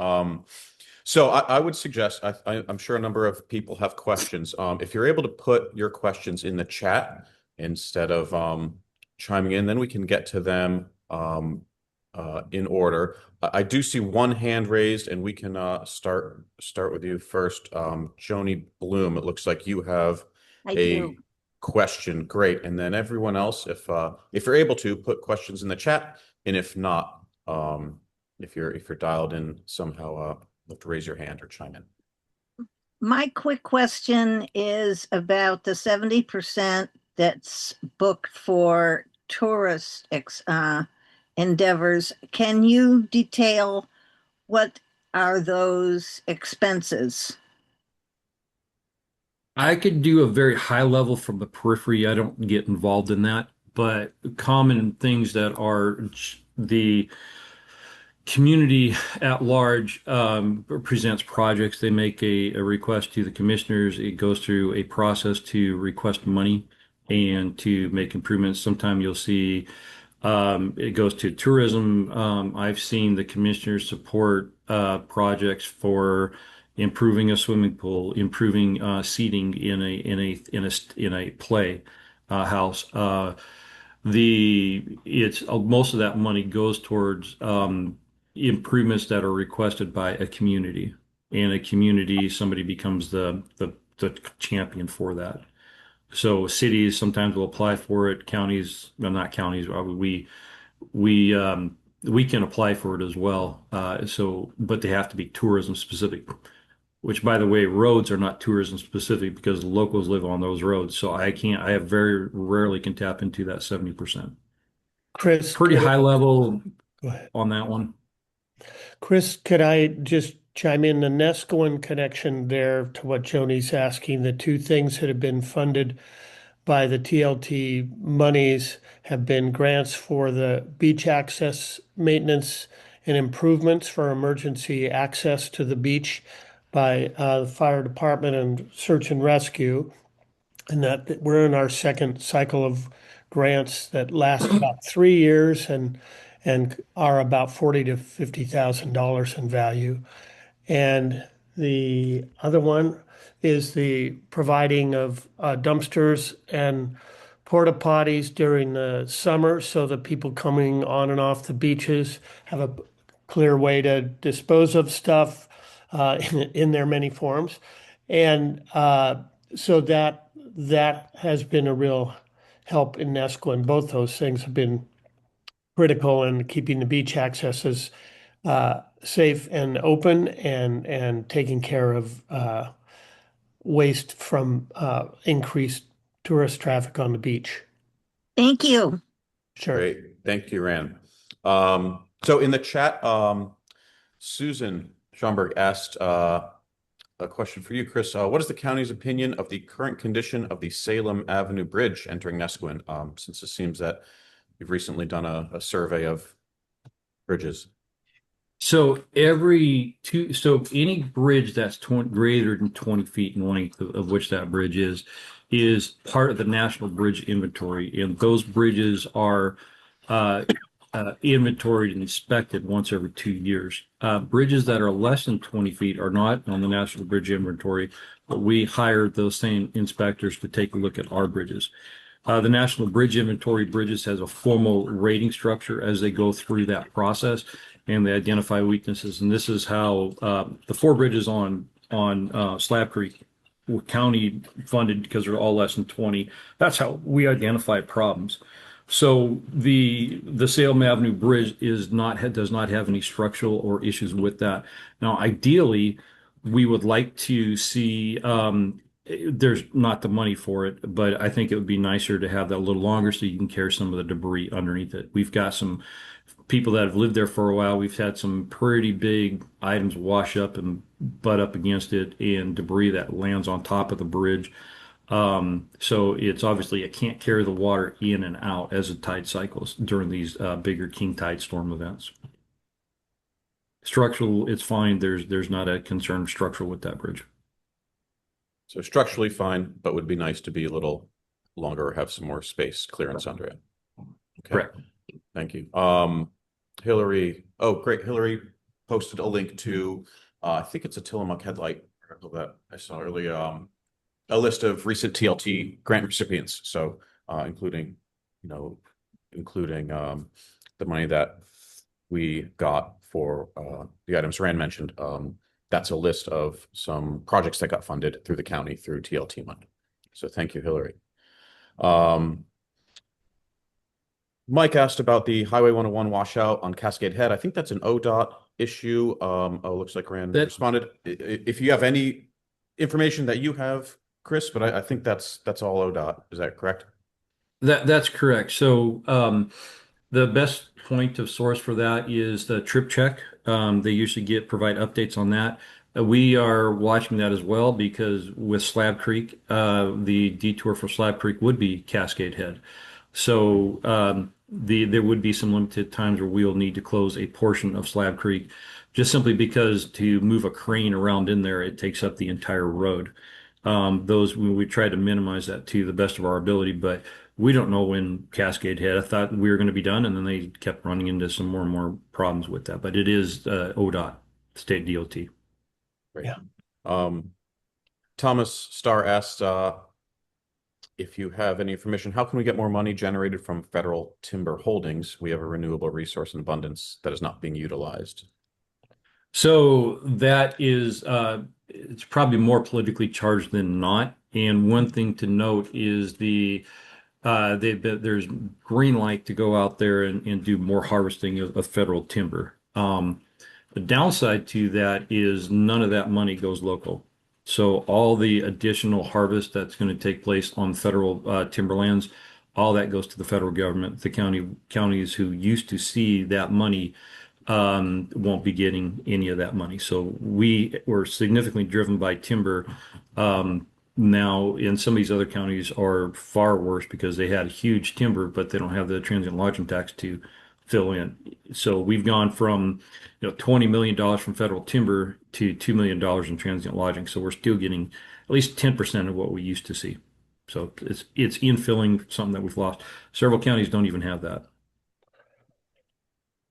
So I would suggest, I'm sure a number of people have questions. If you're able to put your questions in the chat instead of chiming in, then we can get to them in order. I do see one hand raised, and we can start with you first. Joni Bloom, it looks like you have a question. Great. And then everyone else, if you're able to, put questions in the chat, and if not, if you're dialed in somehow, you have to raise your hand or chime in. My quick question is about the 70% that's booked for tourist endeavors. Can you detail what are those expenses? I could do a very high level from the periphery. I don't get involved in that, but common things that are the community at large presents projects. They make a request to the commissioners. It goes through a process to request money and to make improvements. Sometimes you'll see it goes to tourism. I've seen the commissioners support projects for improving a swimming pool, improving seating in a play house. Most of that money goes towards improvements that are requested by a community, and a community, somebody becomes the champion for that. So cities sometimes will apply for it. Counties, well, not counties, we can apply for it as well. But they have to be tourism specific, which, by the way, roads are not tourism specific because the locals live on those roads. So I very rarely can tap into that 70%. Chris, Pretty high level go ahead. on that one. Chris, could I just chime in the Nescoin connection there to what Joni's asking? The 2 things that have been funded by the TLT monies have been grants for the beach access maintenance and improvements for emergency access to the beach by the fire department and search and rescue. And that we're in our second cycle of grants that last about 3 years and are about $40,000 to $50,000 in value. And the other one is the providing of dumpsters and porta potties during the summer, so that people coming on and off the beaches have a clear way to dispose of stuff in their many forms. And so that has been a real help in Nescoin. Both those things have been critical in keeping the beach accesses safe and open, and taking care of waste from increased tourist traffic on the beach. Thank you. Sure. Great. Thank you, Ran. So in the chat, Susan Schomburg asked a question for you, Chris. What is the county's opinion of the current condition of the Salem Avenue Bridge entering Nesquin? Since it seems that you've recently done a survey of bridges. So any bridge that's greater than 20 feet in length, of which that bridge is part of the National Bridge Inventory, and those bridges are inventoried and inspected once every 2 years. Bridges that are less than 20 feet are not on the National Bridge Inventory, but we hire those same inspectors to take a look at our bridges. The National Bridge Inventory bridges has a formal rating structure as they go through that process, and they identify weaknesses. And this is how the 4 bridges on Slab Creek were county funded because they're all less than 20. That's how we identify problems. So the Salem Avenue Bridge does not have any structural or issues with that. Now, ideally, we would like to see there's not the money for it, but I think it would be nicer to have that a little longer so you can carry some of the debris underneath it. We've got some people that have lived there for a while. We've had some pretty big items wash up and butt up against it, and debris that lands on top of the bridge. So it's obviously it can't carry the water in and out as the tide cycles during these bigger king tide storm events. Structural, it's fine. There's not a concern structural with that bridge. So structurally fine, but would be nice to be a little longer or have some more space clearance under it. Okay. Correct. Thank you. Hillary. Oh, great. Hillary posted a link to, I think it's a Tillamook Headlight article that I saw earlier. A list of recent TLT grant recipients. So, including the money that we got for the items Rand mentioned. That's a list of some projects that got funded through the county through TLT money. So thank you, Hillary. Mike asked about the Highway 101 washout on Cascade Head. I think that's an ODOT issue. Looks like Rand responded. If you have any information that you have, Chris, but I think that's all ODOT. Is that correct? That's correct. So the best point of source for that is the Trip Check. They usually provide updates on that. We are watching that as well because with Slab Creek, the detour for Slab Creek would be Cascade Head. So there would be some limited times where we'll need to close a portion of Slab Creek just simply because to move a crane around in there, it takes up the entire road. We try to minimize that to the best of our ability, but we don't know when Cascade Head. I thought we were going to be done, and then they kept running into some more and more problems with that. But it is ODOT, state DOT. Great. Yeah. Thomas Starr asked if you have any information, how can we get more money generated from federal timber holdings? We have a renewable resource in abundance that is not being utilized. So that is, it's probably more politically charged than not. And one thing to note is there's green light to go out there and do more harvesting of federal timber. The downside to that is none of that money goes local. So all the additional harvest that's going to take place on federal timberlands, all that goes to the federal government. The counties who used to see that money won't be getting any of that money. So we were significantly driven by timber. Now, in some of these other counties are far worse because they had huge timber, but they don't have the transient lodging tax to fill in. So we've gone from $20 million from federal timber to $2 million in transient lodging. So we're still getting at least 10% of what we used to see. So it's infilling something that we've lost. Several counties don't even have that.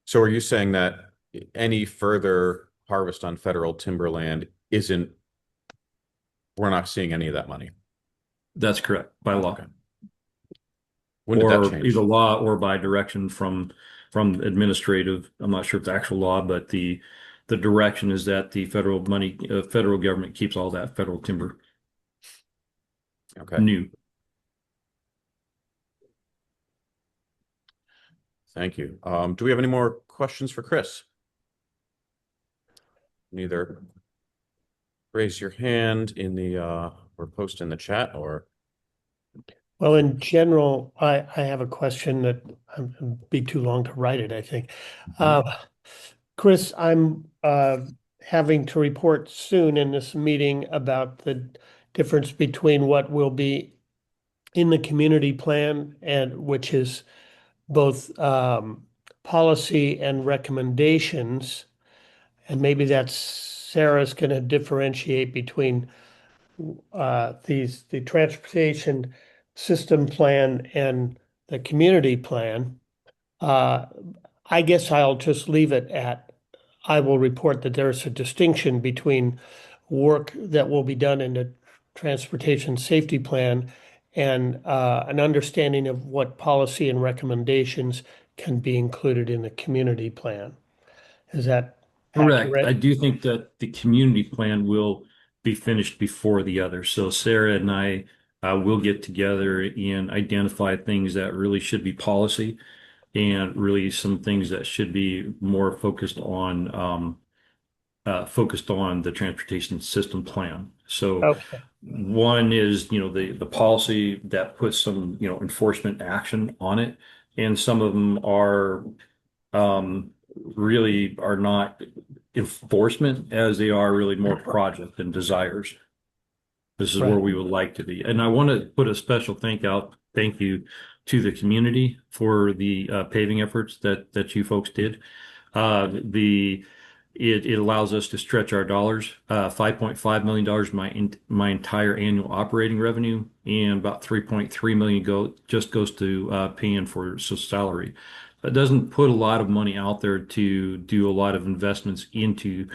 So are you saying that any further harvest on federal timberland we're not seeing any of that money? That's correct, by law. Okay. When did that change? Either law or by direction from administrative. I'm not sure if it's actual law, but the direction is that the federal government keeps all that federal timber. Okay. New. Thank you. Do we have any more questions for Chris? Neither raise your hand or post in the chat or. Well, in general, I have a question that it'd be too long to write it, I think. Chris, I'm having to report soon in this meeting about the difference between what will be in the community plan and which is both policy and recommendations. And maybe that's Sarah's going to differentiate between the transportation system plan and the community plan. I guess I'll just leave it at, I will report that there's a distinction between work that will be done in the transportation safety plan and an understanding of what policy and recommendations can be included in the community plan. Is that Correct. accurate? I do think that the community plan will be finished before the other. So Sarah and I will get together and identify things that really should be policy and really some things that should be more focused on the transportation system plan. So Okay. one is, the policy that puts some, enforcement action on it. And some of them really are not enforcement as they are really more project and desires. This is where Right. we would like to be. And I want to put a special thank you to the community for the paving efforts that you folks did. It allows us to stretch our dollars. $5.5 million my entire annual operating revenue, and about $3.3 million just goes to paying for salary. That doesn't put a lot of money out there to do a lot of investments into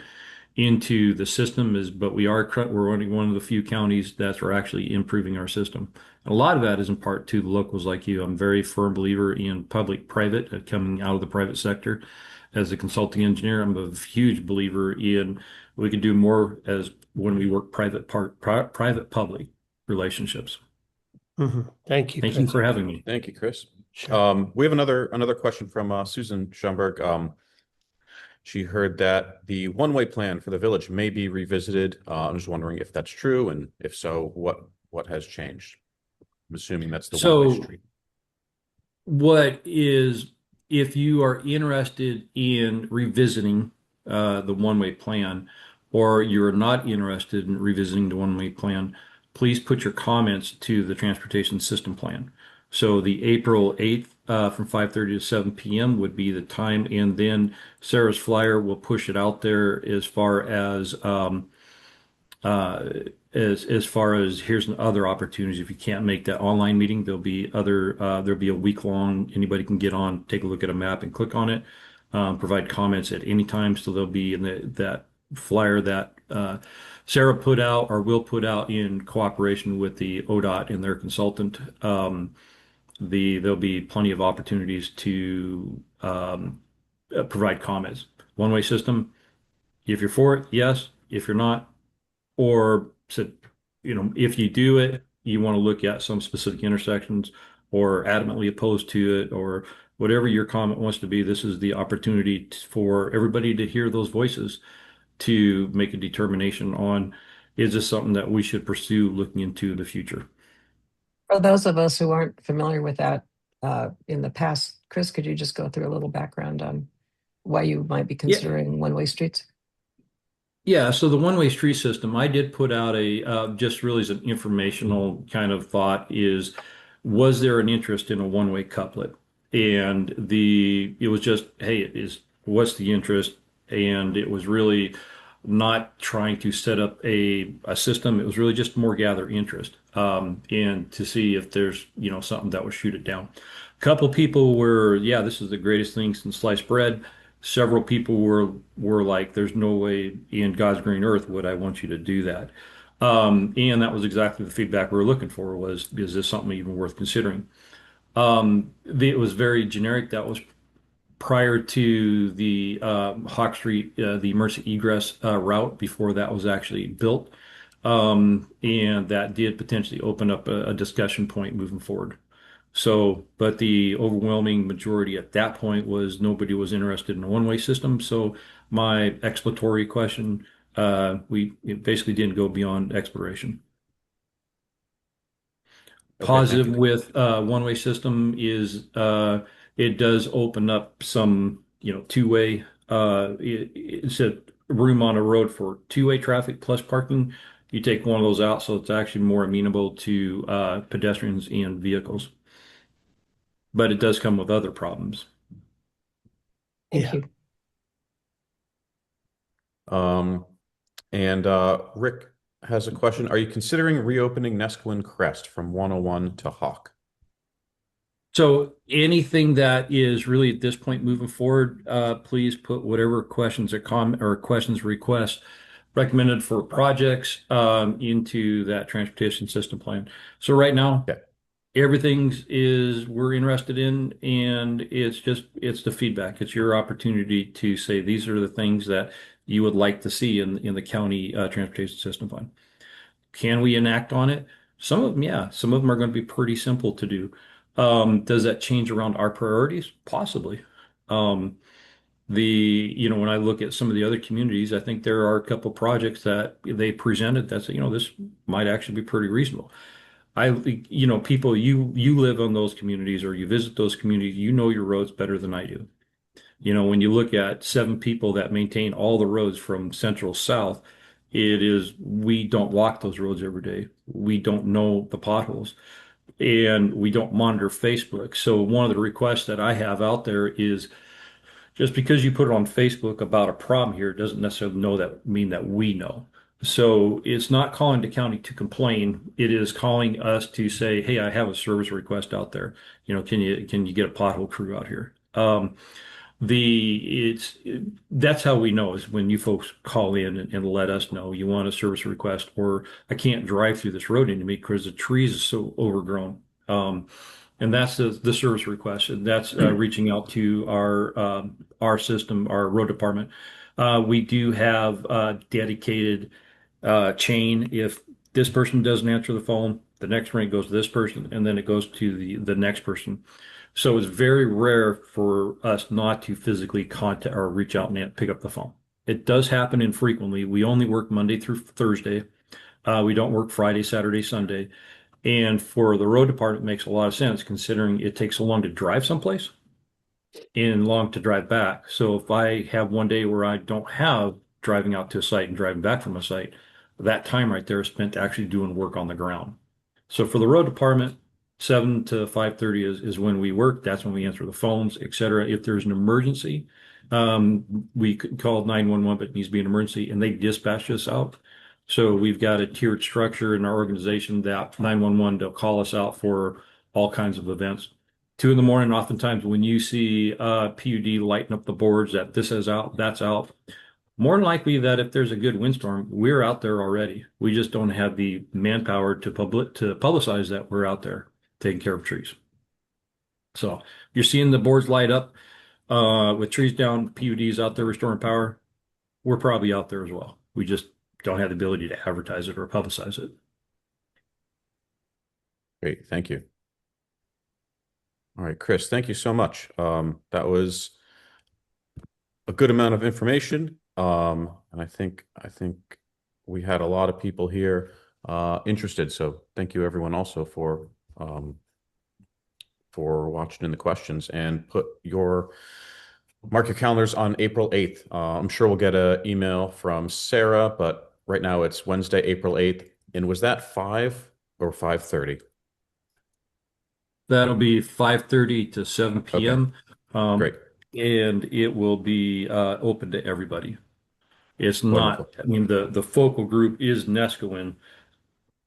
the system, but we're only one of the few counties that are actually improving our system. And a lot of that is in part to the locals like you. I'm a very firm believer in public-private, coming out of the private sector. As a consulting engineer, I'm a huge believer in we can do more as when we work private-public relationships. Thank you, Thank you Chris. for having me. Thank you, Chris. Sure. We have another question from Susan Schomburg. She heard that the one-way plan for the village may be revisited. I'm just wondering if that's true, and if so, what has changed? I'm assuming that's the one-way street. If you are interested in revisiting the one-way plan, or you're not interested in revisiting the one-way plan, please put your comments to the transportation system plan. So the April 8th from 5:30 to 7 p.m. would be the time, and then Sarah's flyer will push it out there as far as here's other opportunities. If you can't make that online meeting, there'll be a week long. Anybody can get on, take a look at a map and click on it, provide comments at any time. So there'll be in that flyer that Sarah put out or will put out in cooperation with the ODOT and their consultant. There'll be plenty of opportunities to provide comments. One-way system, if you're for it, yes. If you're not, or said, if you do it, you want to look at some specific intersections or adamantly opposed to it, or whatever your comment wants to be, this is the opportunity for everybody to hear those voices to make a determination on, is this something that we should pursue looking into the future? For those of us who aren't familiar with that, in the past, Chris, could you just go through a little background on why you might be considering one-way streets? Yeah, so the one-way street system, I did put out just really as an informational kind of thought was there an interest in a one-way couplet? And it was just, hey, what's the interest? And it was really not trying to set up a system. It was really just more gather interest, and to see if there's, something that would shoot it down. A couple people were, yeah, this is the greatest thing since sliced bread. Several people were like, there's no way in God's green earth would I want you to do that. And that was exactly the feedback we were looking for is this something even worth considering? It was very generic. That was prior to the Hawk Street, the emergency egress route before that was actually built. And that did potentially open up a discussion point moving forward. So, but the overwhelming majority at that point was nobody was interested in a one-way system. So my exploratory question, it basically didn't go beyond exploration. Okay, Positive thank you. with one-way system is it does open up some, two-way. It said room on a road for two-way traffic plus parking, you take one of those out, so it's actually more amenable to pedestrians and vehicles. But it does come with other problems. Thank Yeah. you. And Rick has a question. Are you considering reopening Neskowin Crest from 101 to Hawk? So anything that is really at this point moving forward, please put whatever questions or questions requests recommended for projects into that transportation system plan. So right now, Okay. we're interested in, and it's the feedback. It's your opportunity to say these are the things that you would like to see in the county transportation system plan. Can we enact on it? Some of them, yeah. Some of them are going to be pretty simple to do. Does that change around our priorities? Possibly. Um, when I look at some of the other communities, I think there are a couple projects that they presented that say, this might actually be pretty reasonable. People, you live on those communities or you visit those communities, you know your roads better than I do. When you look at 7 people that maintain all the roads from central south, we don't walk those roads every day. We don't know the potholes and we don't monitor Facebook. So one of the requests that I have out there is just because you put it on Facebook about a problem here doesn't necessarily mean that we know. So it's not calling the county to complain. It is calling us to say, hey, I have a service request out there. Can you get a pothole crew out here? That's how we know is when you folks call in and let us know you want a service request, or I can't drive through this road anymore because the trees are so overgrown. And that's the service request, and that's reaching out to our system, our road department. We do have a dedicated chain. If this person doesn't answer the phone, the next ring goes to this person, and then it goes to the next person. So it's very rare for us not to physically contact or reach out and pick up the phone. It does happen infrequently. We only work Monday through Thursday. We don't work Friday, Saturday, Sunday. And for the road department, it makes a lot of sense considering it takes so long to drive someplace and long to drive back. So if I have one day where I don't have driving out to a site and driving back from a site, that time right there is spent actually doing work on the ground. So for the road department, 7 to 5:30 is when we work. That's when we answer the phones, et cetera. If there's an emergency, we could call 911, but it needs to be an emergency, and they dispatch us out. So we've got a tiered structure in our organization that 911, they'll call us out for all kinds of events. 2 in the morning, oftentimes when you see PUD lighting up the boards that this is out, that's out. More than likely that if there's a good windstorm, we're out there already. We just don't have the manpower to publicize that we're out there taking care of trees. So you're seeing the boards light up with trees down, PUDs out there restoring power. We're probably out there as well. We just don't have the ability to advertise it or publicize it. Great, thank you. All right, Chris, thank you so much. That was a good amount of information. And I think we had a lot of people here interested. So thank you everyone also for watching in the questions, and mark your calendars on April 8th. I'm sure we'll get an email from Sarah, but right now it's Wednesday, April 8th. And was that 5 or 5:30? That'll be 5:30 to 7 p.m. Great. And it will be open to everybody. It's not, Wonderful. I mean, the focal group is Neskowin,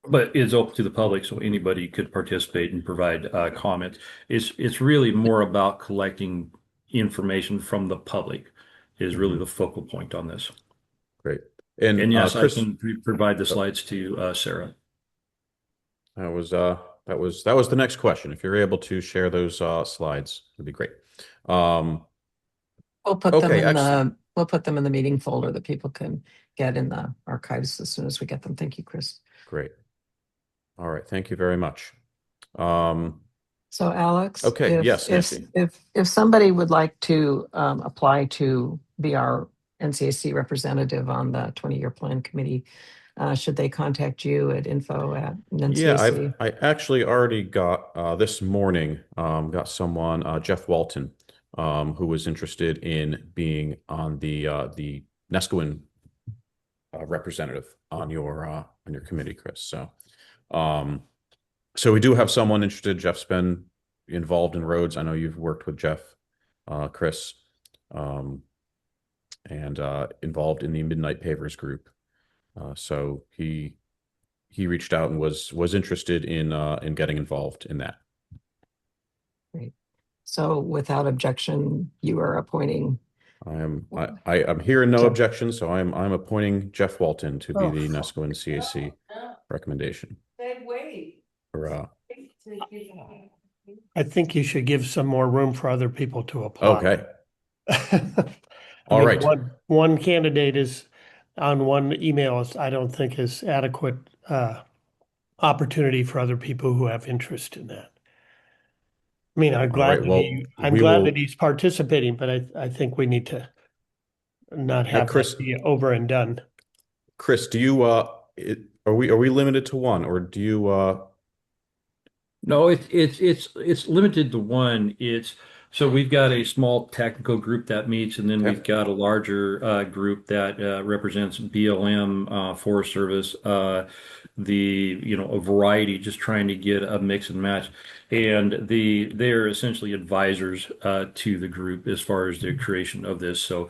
but it's open to the public, so anybody could participate and provide comments. It's really more about collecting information from the public is really the focal point on this. Great. And yes, Chris, I can provide the slides to Sarah. that was the next question. If you're able to share those slides, it'd be great. We'll put them Okay, in excellent. we'll put them in the meeting folder that people can get in the archives as soon as we get them. Thank you, Chris. Great. All right. Thank you very much. So Alex, Okay, if, yes, if, Nancy. if somebody would like to apply to be our NCAC representative on the 20-year plan committee, should they contact you at info@NCAC? Yeah, I actually already got this morning got someone, Jeff Walton, who was interested in being on the Neskowin representative on your committee, Chris. So we do have someone interested. Jeff's been involved in roads. I know you've worked with Jeff, Chris, and involved in the Midnight Pavers group. So he reached out and was interested in getting involved in that. Great. So without objection, you are appointing. I'm hearing no Jeff. objection, so I'm appointing Jeff Walton to be Oh. the Nesco and CAC recommendation. For, I think you should give some more room for other people to apply. okay. I All mean, right. one candidate is on one email I don't think is adequate opportunity for other people who have interest in that. I mean, I'm glad right, that well, I'm we glad will- that he's participating, but I think we need to not have Chris- that be over and done. Chris, do you are we limited to one, or do you No, it's limited to one. So we've got a small technical group that meets, and then Okay. we've got a larger group that represents BLM, Forest Service, a variety, just trying to get a mix and match. And they're essentially advisors to the group as far as the creation of this. So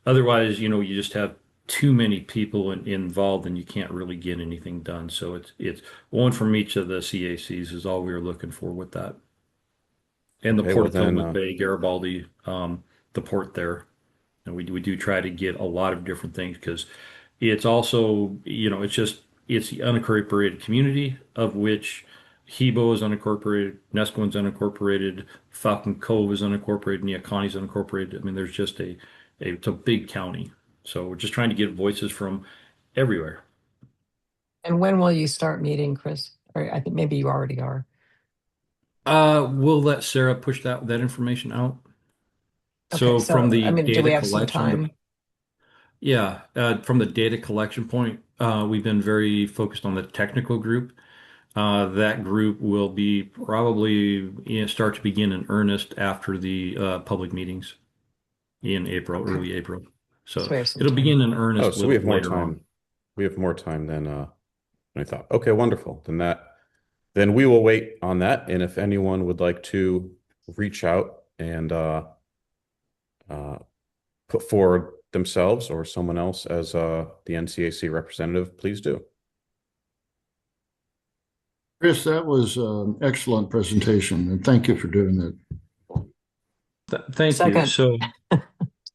otherwise, you just have too many people involved and you can't really get anything done. So it's one from each of the CACs is all we were looking for with that. And the Okay, Port well of then, Tillamook Bay, Garibaldi, the port there. And we do try to get a lot of different things because it's also, it's the unincorporated community of which Hebo is unincorporated, Nesco's unincorporated, Falcon Cove is unincorporated, Neocani is unincorporated. I mean, there's just it's a big county. So we're just trying to get voices from everywhere. And when will you start meeting, Chris? Or I think maybe you already are. We'll let Sarah push that information out. So Okay, from the I mean, do data we have some collection, time? yeah, from the data collection point, we've been very focused on the technical group. That group will be probably start to begin in earnest after the public meetings in April, early April. So So we have some it'll time. begin in earnest. Oh, so we have more later time. on. We have more time than I thought. Okay, wonderful. Then we will wait on that. And if anyone would like to reach out and put forward themselves or someone else as the NCAC representative, please do. Chris, that was an excellent presentation, and thank you for doing that. Thank you. Second. So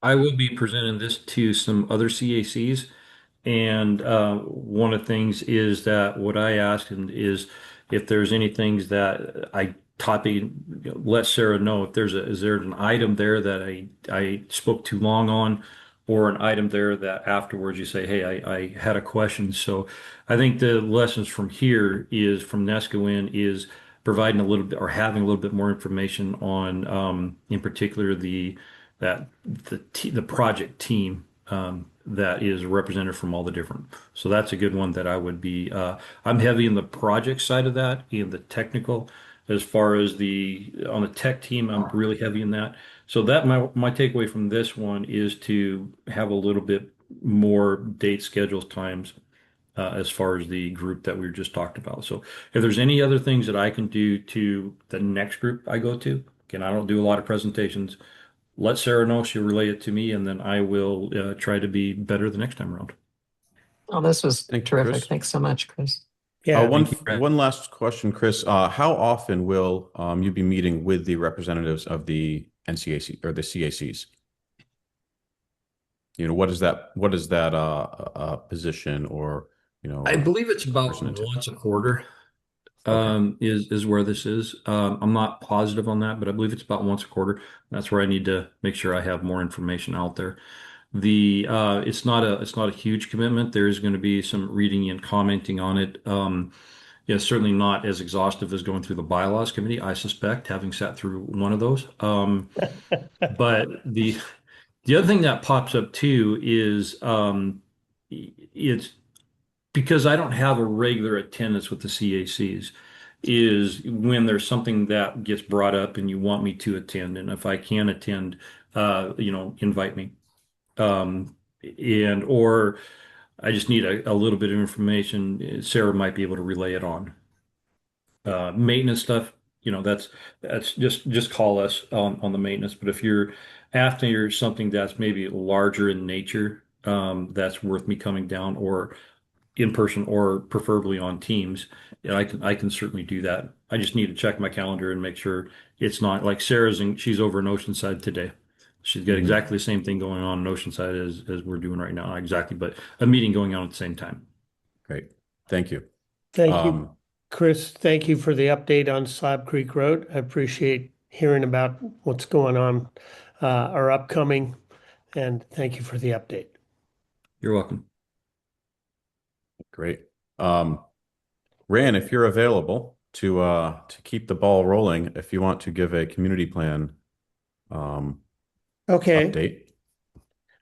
I will be presenting this to some other CACs. And one of the things is that what I asked is if there's any things that I let Sarah know if is there an item there that I spoke too long on, or an item there that afterwards you say, hey, I had a question. So I think the lessons from here is from NESCOIN is providing a little bit or having a little bit more information on, in particular, the project team that is represented from all the different. So that's a good one that I would be. I'm heavy in the project side of that, in the technical. As far as on the tech team, I'm really heavy in that. So that my takeaway from this one is to have a little bit more date schedules times as far as the group that we just talked about. So if there's any other things that I can do to the next group I go to, again, I don't do a lot of presentations. Let Sarah know, she'll relay it to me, and then I will try to be better the next time around. Oh, this was Thank you, terrific. Chris. Thanks so much, Chris. Yeah, One last question, Chris. How often will you be meeting with the representatives of the NCAC or the CACs? What is that position or I believe it's about Representative. once a quarter. Okay. Is where this is. I'm not positive on that, but I believe it's about once a quarter. That's where I need to make sure I have more information out there. It's not a huge commitment. There is going to be some reading and commenting on it. Certainly not as exhaustive as going through the bylaws committee, I suspect, having sat through one of those. But the other thing that pops up too is it's because I don't have a regular attendance with the CACs, is when there's something that gets brought up and you want me to attend, and if I can attend, invite me. And or I just need a little bit of information. Sarah might be able to relay it on. Maintenance stuff, that's just call us on the maintenance. But if you're after something that's maybe larger in nature, that's worth me coming down or in person or preferably on Teams, I can certainly do that. I just need to check my calendar and make sure it's not like she's over in Oceanside today. She's got exactly the same thing going on in Oceanside as we're doing right now. Not exactly, but a meeting going on at the same time. Great. Thank you. Thank you, Um, Chris. Thank you for the update on Slab Creek Road. I appreciate hearing about what's going on, or upcoming, and thank you for the update. You're welcome. Great. Rand, if you're available to keep the ball rolling, if you want to give a community plan Okay. update.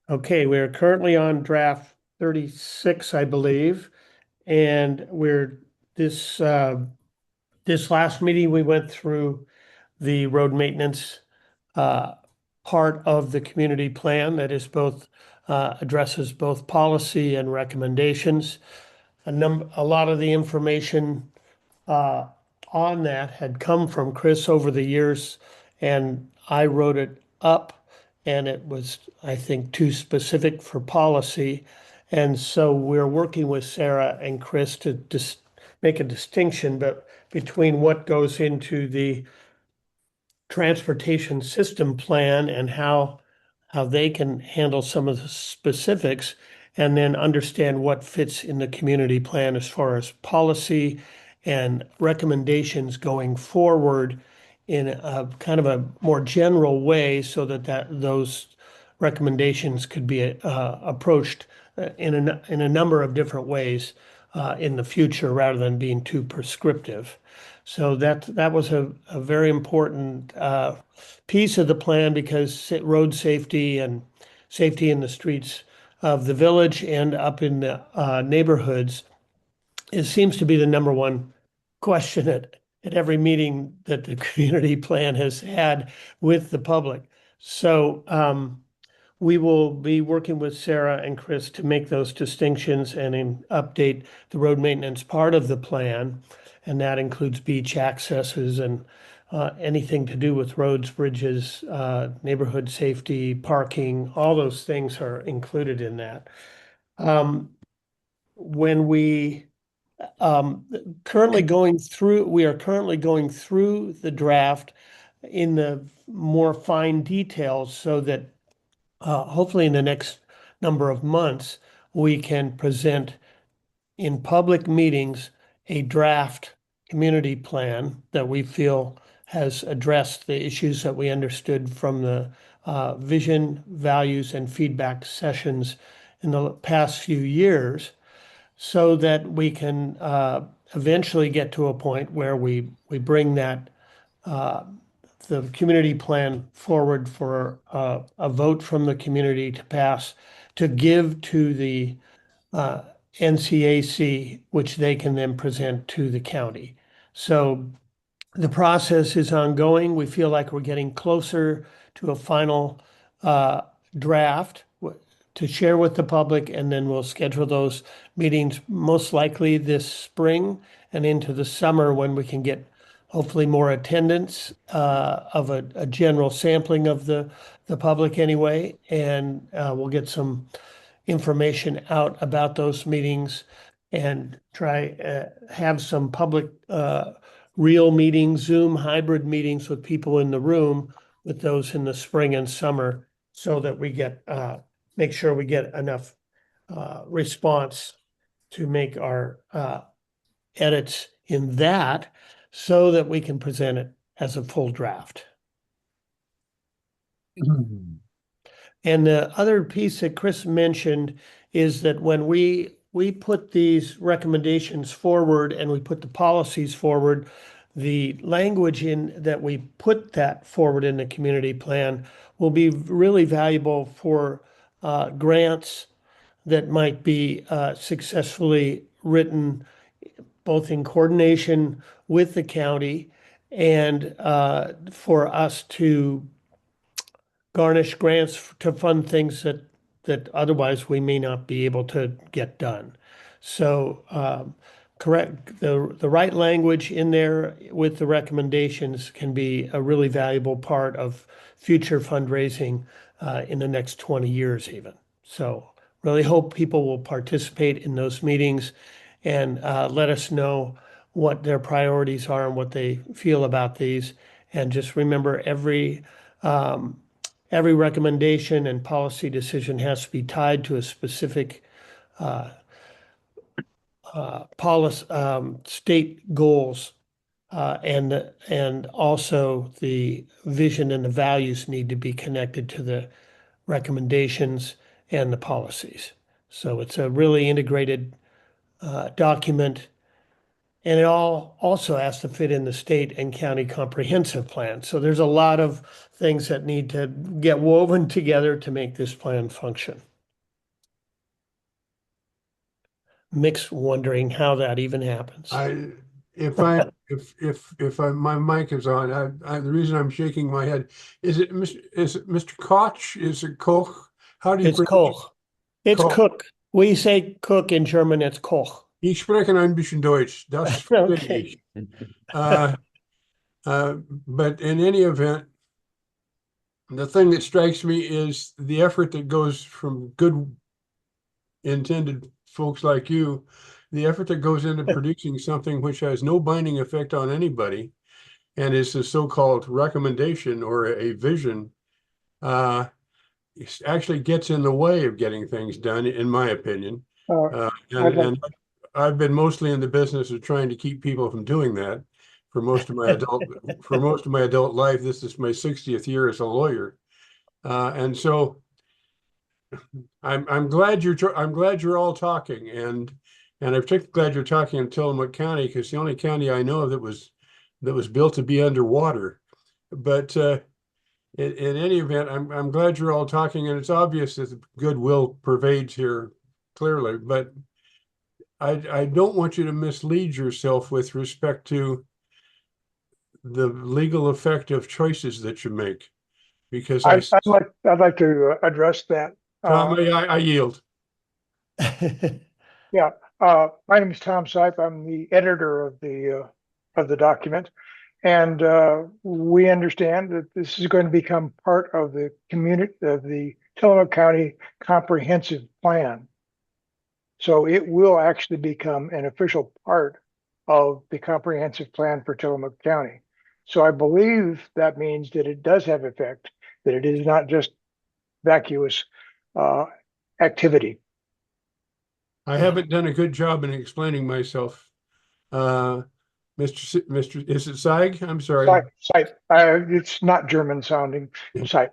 Okay, we're currently on draft 36, I believe, and this last meeting we went through the road maintenance part of the community plan that is both addresses both policy and recommendations. A lot of the information on that had come from Chris over the years, and I wrote it up, and it was, I think, too specific for policy. And so we're working with Sarah and Chris to make a distinction between what goes into the transportation system plan and how they can handle some of the specifics, and then understand what fits in the community plan as far as policy and recommendations going forward in a kind of a more general way, so that those recommendations could be approached in a number of different ways in the future, rather than being too prescriptive. So that was a very important piece of the plan, because road safety and safety in the streets of the village and up in the neighborhoods, it seems to be the number one question at every meeting that the community plan has had with the public. So we will be working with Sarah and Chris to make those distinctions and update the road maintenance part of the plan. And that includes beach accesses and anything to do with roads, bridges, neighborhood safety, parking, all those things are included in that. When we currently going through the draft in the more fine details, so that hopefully in the next number of months, we can present in public meetings a draft community plan that we feel has addressed the issues that we understood from the vision, values, and feedback sessions in the past few years, so that we can eventually get to a point where we bring that the community plan forward for a vote from the community to pass, to give to the NCAC, which they can then present to the county. So the process is ongoing. We feel like we're getting closer to a final draft to share with the public, and then we'll schedule those meetings most likely this spring and into the summer, when we can get hopefully more attendance of a general sampling of the public anyway, and we'll get some information out about those meetings and try have some public real meetings, Zoom hybrid meetings with people in the room, with those in the spring and summer, so that we get make sure we get enough response to make our edits in that, so that we can present it as a full draft. And the other piece that Chris mentioned is that when we put these recommendations forward and we put the policies forward, the language in that we put that forward in the community plan will be really valuable for grants that might be successfully written, both in coordination with the county, and for us to garnish grants to fund things that that otherwise we may not be able to get done. So correct, the right language in there with the recommendations can be a really valuable part of future fundraising in the next 20 years even. So really hope people will participate in those meetings and let us know what their priorities are and what they feel about these. And just remember, every recommendation and policy decision has to be tied to a specific policy, state goals, and also the vision and the values need to be connected to the recommendations and the policies. So it's a really integrated document. And it all also has to fit in the state and county comprehensive plan. So there's a lot of things that need to get woven together to make this plan function. Mick's wondering how that even happens. If my mic is on, the reason I'm shaking my head is it Mr. Koch? Is it Koch? How do you It's pronounce Koch. It's Koch. Cook. We say Cook in German, it's Koch. Ich spreche ein bisschen Deutsch. Das Okay. but in any event, the thing that strikes me is the effort that goes from good intended folks like you, the effort that goes into producing something which has no binding effect on anybody and is a so-called recommendation or a vision, actually gets in the way of getting things done, in my opinion. And I've been mostly in the business of trying to keep people from doing that for most of my adult life. This is my 60th year as a lawyer, and so I'm glad you're all talking, and I'm particularly glad you're talking in Tillamook County, because the only county I know that was built to be underwater. But in any event, I'm glad you're all talking, and it's obvious that the goodwill pervades here clearly. But I don't want you to mislead yourself with respect to the legal effect of choices that you make, because I'd like to address that. Tom, I yield. Yeah, my name is Tom Sipe. I'm the editor of the document, and we understand that this is going to become part of the community of the Tillamook County Comprehensive Plan. So it will actually become an official part of the comprehensive plan for Tillamook County. So I believe that means that it does have effect, that it is not just vacuous activity. I haven't done a good job in explaining myself. Mr. Is it Zeig? I'm sorry. Sipe. It's not German sounding. Sipe.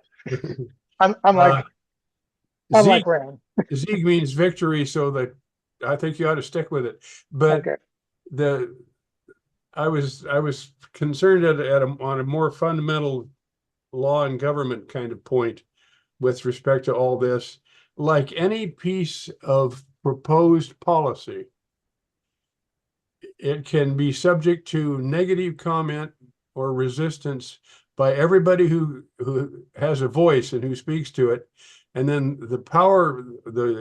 Unlike Rand. Sieg means victory, so that I think you ought to stick with it. But okay. I was concerned on a more fundamental law and government kind of point with respect to all this. Like any piece of proposed policy, it can be subject to negative comment or resistance by everybody who has a voice and who speaks to it. And then the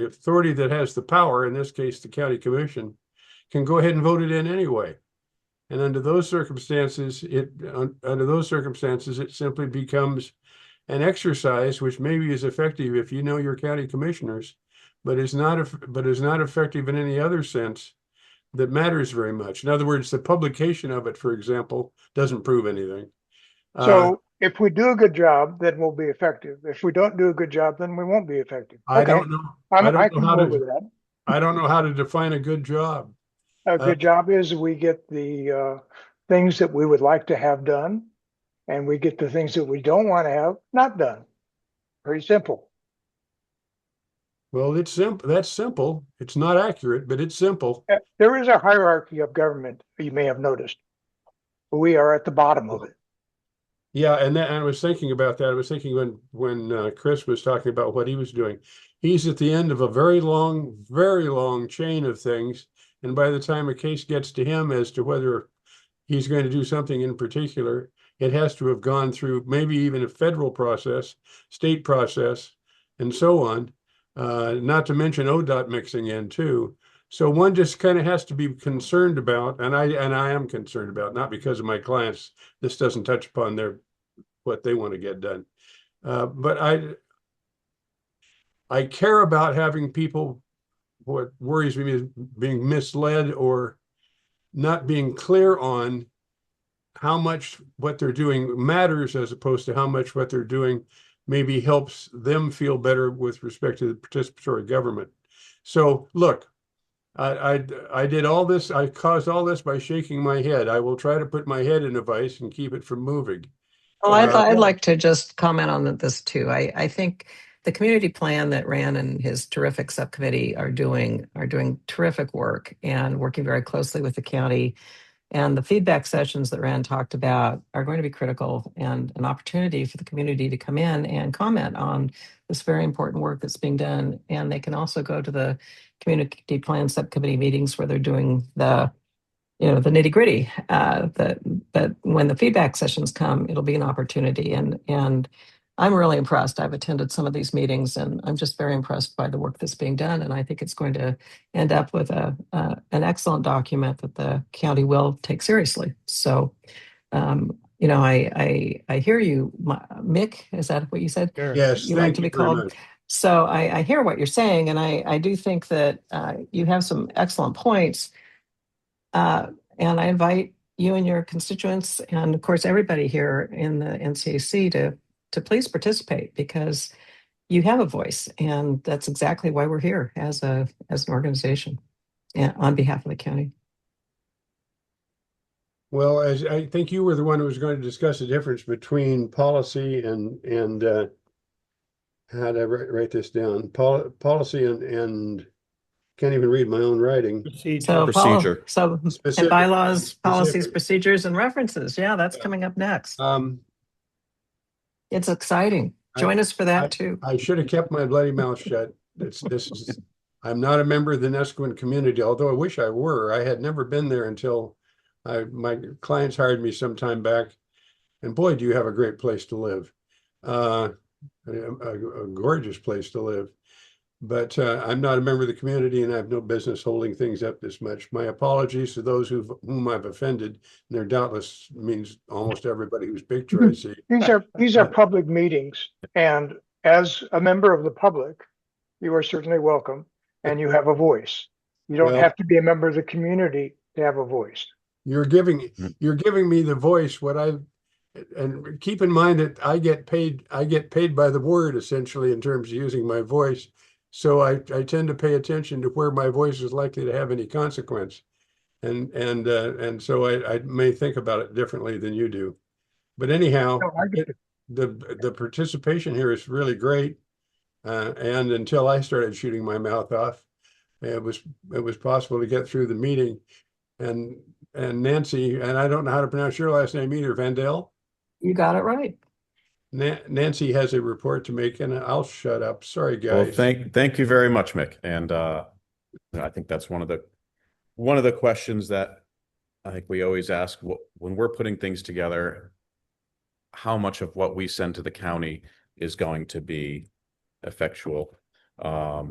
authority that has the power, in this case, the county commission, can go ahead and vote it in anyway. And under those circumstances, it simply becomes an exercise which maybe is effective if you know your county commissioners, but is not effective in any other sense that matters very much. In other words, the publication of it, for example, doesn't prove anything. So if we do a good job, then we'll be effective. If we don't do a good job, then we won't be effective. I don't know. I don't know how to define a good job. A good job is we get the things that we would like to have done, and we get the things that we don't want to have not done. Pretty simple. Well, it's simple. That's simple. It's not accurate, but it's simple. There is a hierarchy of government, you may have noticed. We are at the bottom of it. Yeah, and I was thinking about that. I was thinking when Chris was talking about what he was doing. He's at the end of a very long chain of things. And by the time a case gets to him as to whether he's going to do something in particular, it has to have gone through maybe even a federal process, state process, and so on. not to mention ODOT mixing in too. So one just kind of has to be concerned about, and I am concerned about, not because of my clients. This doesn't touch upon what they want to get done. But I care about having people. What worries me is being misled or not being clear on how much what they're doing matters, as opposed to how much what they're doing maybe helps them feel better with respect to the participatory government. So look, I did all this. I caused all this by shaking my head. I will try to put my head in a vice and keep it from moving. Well, I'd like to just comment on this too. I think the community plan that Rand and his terrific subcommittee are doing terrific work and working very closely with the county. And the feedback sessions that Rand talked about are going to be critical and an opportunity for the community to come in and comment on this very important work that's being done. And they can also go to the community plan subcommittee meetings where they're doing the nitty gritty. But when the feedback sessions come, it'll be an opportunity. And I'm really impressed. I've attended some of these meetings, and I'm just very impressed by the work that's being done. And I think it's going to end up with an excellent document that the county will take seriously. So, I hear you, Mick. Is that what you said? Sure. Yes, You thank like to you be very called. much. So I hear what you're saying, and I do think that you have some excellent points. And I invite you and your constituents, and of course everybody here in the NCAC, to please participate, because you have a voice, and that's exactly why we're here as an organization, and on behalf of the county. Well, as I think you were the one who was going to discuss the difference between policy and how did I write this down? Policy and can't even read my own writing. So Procedure. and Specific. bylaws, policies, Specific. procedures, and references. Yeah, that's coming up next. It's exciting. Join us for that too. I should have kept my bloody mouth shut. I'm not a member of the Neskowin community, although I wish I were. I had never been there until my clients hired me some time back. And boy, do you have a great place to live. A gorgeous place to live. But I'm not a member of the community, and I have no business holding things up this much. My apologies to those whom I've offended. And there doubtless means almost everybody whose picture I see. These are public meetings, and as a member of the public, you are certainly welcome, and you have a voice. You don't have to be a member of the community to have a voice. You're giving me the voice. And keep in mind that I get paid by the word, essentially, in terms of using my voice. So I tend to pay attention to where my voice is likely to have any consequence. And so I may think about it differently than you do. But anyhow, the participation here is really great. And until I started shooting my mouth off, it was possible to get through the meeting. And Nancy, and I don't know how to pronounce your last name either, Vandell? You got it right. Nancy has a report to make, and I'll shut up. Sorry, guys. Well, thank you very much, Mick. And I think that's one of the questions that I think we always ask when we're putting things together: how much of what we send to the county is going to be effectual? But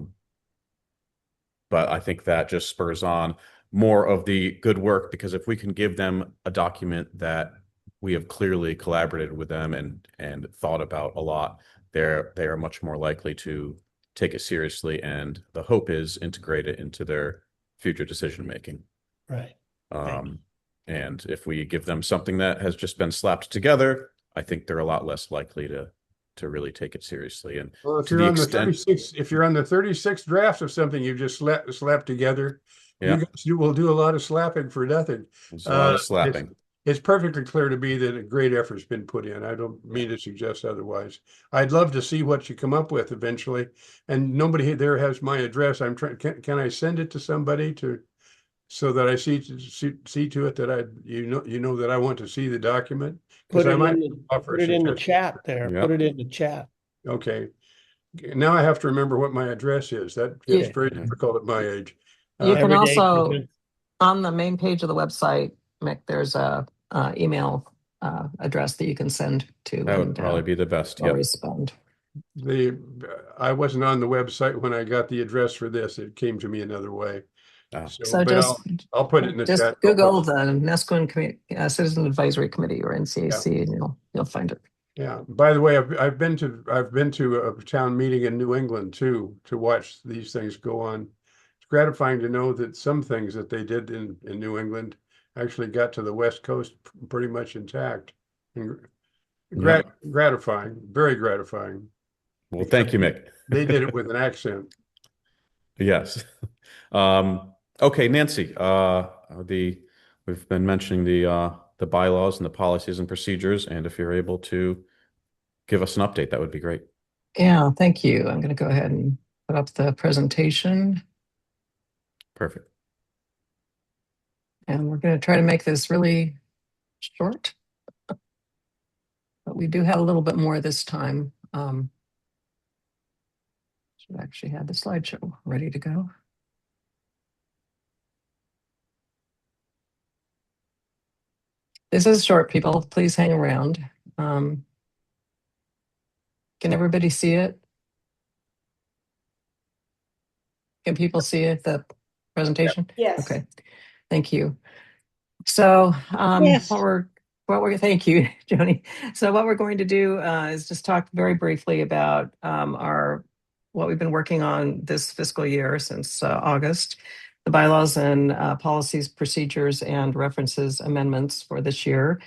I think that just spurs on more of the good work, because if we can give them a document that we have clearly collaborated with them and thought about a lot, they are much more likely to take it seriously, and the hope is integrate it into their future decision making. Right. And if we give them something that has just been slapped together, I think they're a lot less likely to really take it seriously. And well, to the extent, if you're on the 36th drafts of something you've just slapped together, yeah, you will do a lot of slapping for nothing. It's a lot of slapping. It's perfectly clear to me that a great effort's been put in. I don't mean to suggest otherwise. I'd love to see what you come up with eventually. And nobody there has my address. I'm trying. Can I send it to somebody so that I see to it that you know that I want to see the document? Put it in the chat there. Yep. Put it in the chat. Okay. Now I have to remember what my address is. That gets very difficult at my age. You can Every day also, present- on the main page of the website, Mick, there's a email address that you can send to. That would probably be the best. I'll Yeah. respond. I wasn't on the website when I got the address for this. It came to me another way. Ah. So But just I'll put it in the just chat. Google the Nesquin Citizen Advisory Committee or NCAC, Yeah. and you'll find it. Yeah. By the way, I've been to a town meeting in New England too, to watch these things go on. It's gratifying to know that some things that they did in New England actually got to the West Coast pretty much intact. And gratifying, very gratifying. Well, thank you, Mick. They did it with an accent. Yes. Okay, Nancy, we've been mentioning the bylaws and the policies and procedures, and if you're able to give us an update, that would be great. Yeah, thank you. I'm going to go ahead and put up the presentation. Perfect. And we're going to try to make this really short. But we do have a little bit more this time. Should actually have the slideshow ready to go. This is short, people. Please hang around. Can everybody see it? Can people see it, the presentation? Yes. Okay, thank you. So Yes. thank you, Joni. So what we're going to do is just talk very briefly about what we've been working on this fiscal year since August, the bylaws and policies, procedures, and references amendments for this year,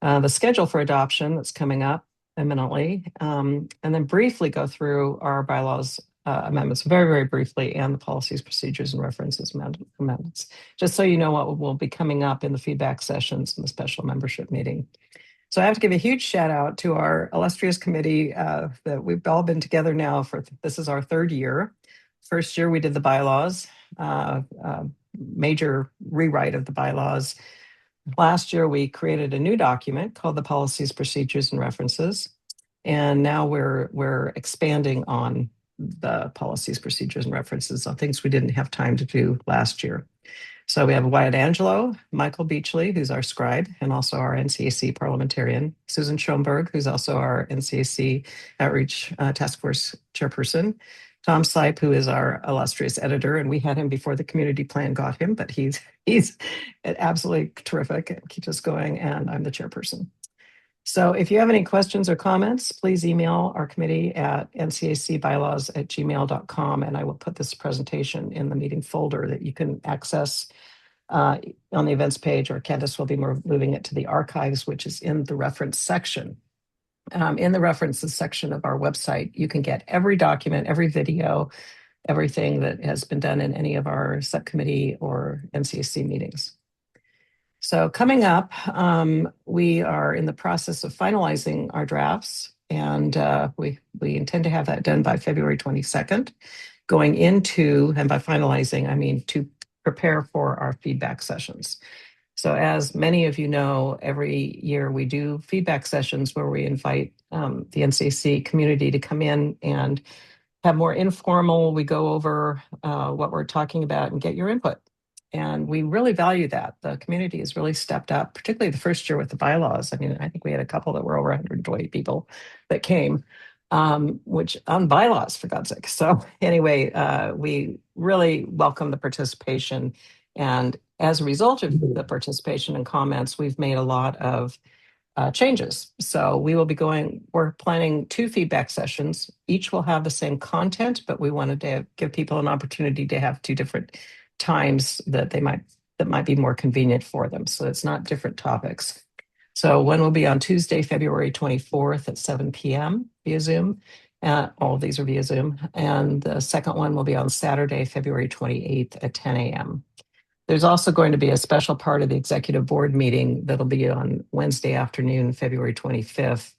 the schedule for adoption that's coming up imminently, and then briefly go through our bylaws amendments very, very briefly, and the policies, procedures, and references amendments, just so you know what will be coming up in the feedback sessions and the special membership meeting. So I have to give a huge shout out to our illustrious committee that we've all been together now this is our third year. First year we did the bylaws, major rewrite of the bylaws. Last year we created a new document called the policies, procedures, and references. And now we're expanding on the policies, procedures, and references on things we didn't have time to do last year. So we have Wyatt Angelo, Michael Beachley, who's our scribe and also our NCAC parliamentarian, Susan Schoenberg, who's also our NCAC Outreach Task Force chairperson, Tom Sipe, who is our illustrious editor, and we had him before the community plan got him, but he's absolutely terrific. Keeps us going, and I'm the chairperson. So if you have any questions or comments, please email our committee at ncacbylaws@gmail.com, and I will put this presentation in the meeting folder that you can access on the events page, or Candace will be moving it to the archives, which is in the reference section. In the references section of our website, you can get every document, every video, everything that has been done in any of our subcommittee or NCAC meetings. So coming up, we are in the process of finalizing our drafts, and we intend to have that done by February 22nd, going into, and by finalizing, I mean to prepare for our feedback sessions. So as many of you know, every year we do feedback sessions where we invite the NCAC community to come in and have more informal, we go over what we're talking about and get your input. And we really value that. The community has really stepped up, particularly the first year with the bylaws. I mean, I think we had a couple that were over 120 people that came, which on bylaws, for God's sake. So anyway, we really welcome the participation. And as a result of the participation and comments, we've made a lot of changes. So we're planning 2 feedback sessions. Each will have the same content, but we wanted to give people an opportunity to have 2 different times that might be more convenient for them. So it's not different topics. So one will be on Tuesday, February 24th at 7 p.m. via Zoom. All of these are via Zoom. And the second one will be on Saturday, February 28th at 10 a.m. There's also going to be a special part of the executive board meeting that'll be on Wednesday afternoon, February 25th,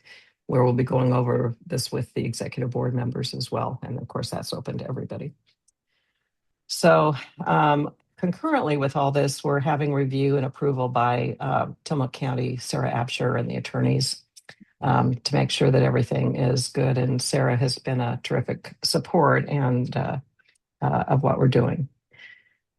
where we'll be going over this with the executive board members as well. And of course, that's open to everybody. So concurrently with all this, we're having review and approval by Tillamook County, Sarah Absher, and the attorneys to make sure that everything is good. And Sarah has been a terrific support and of what we're doing.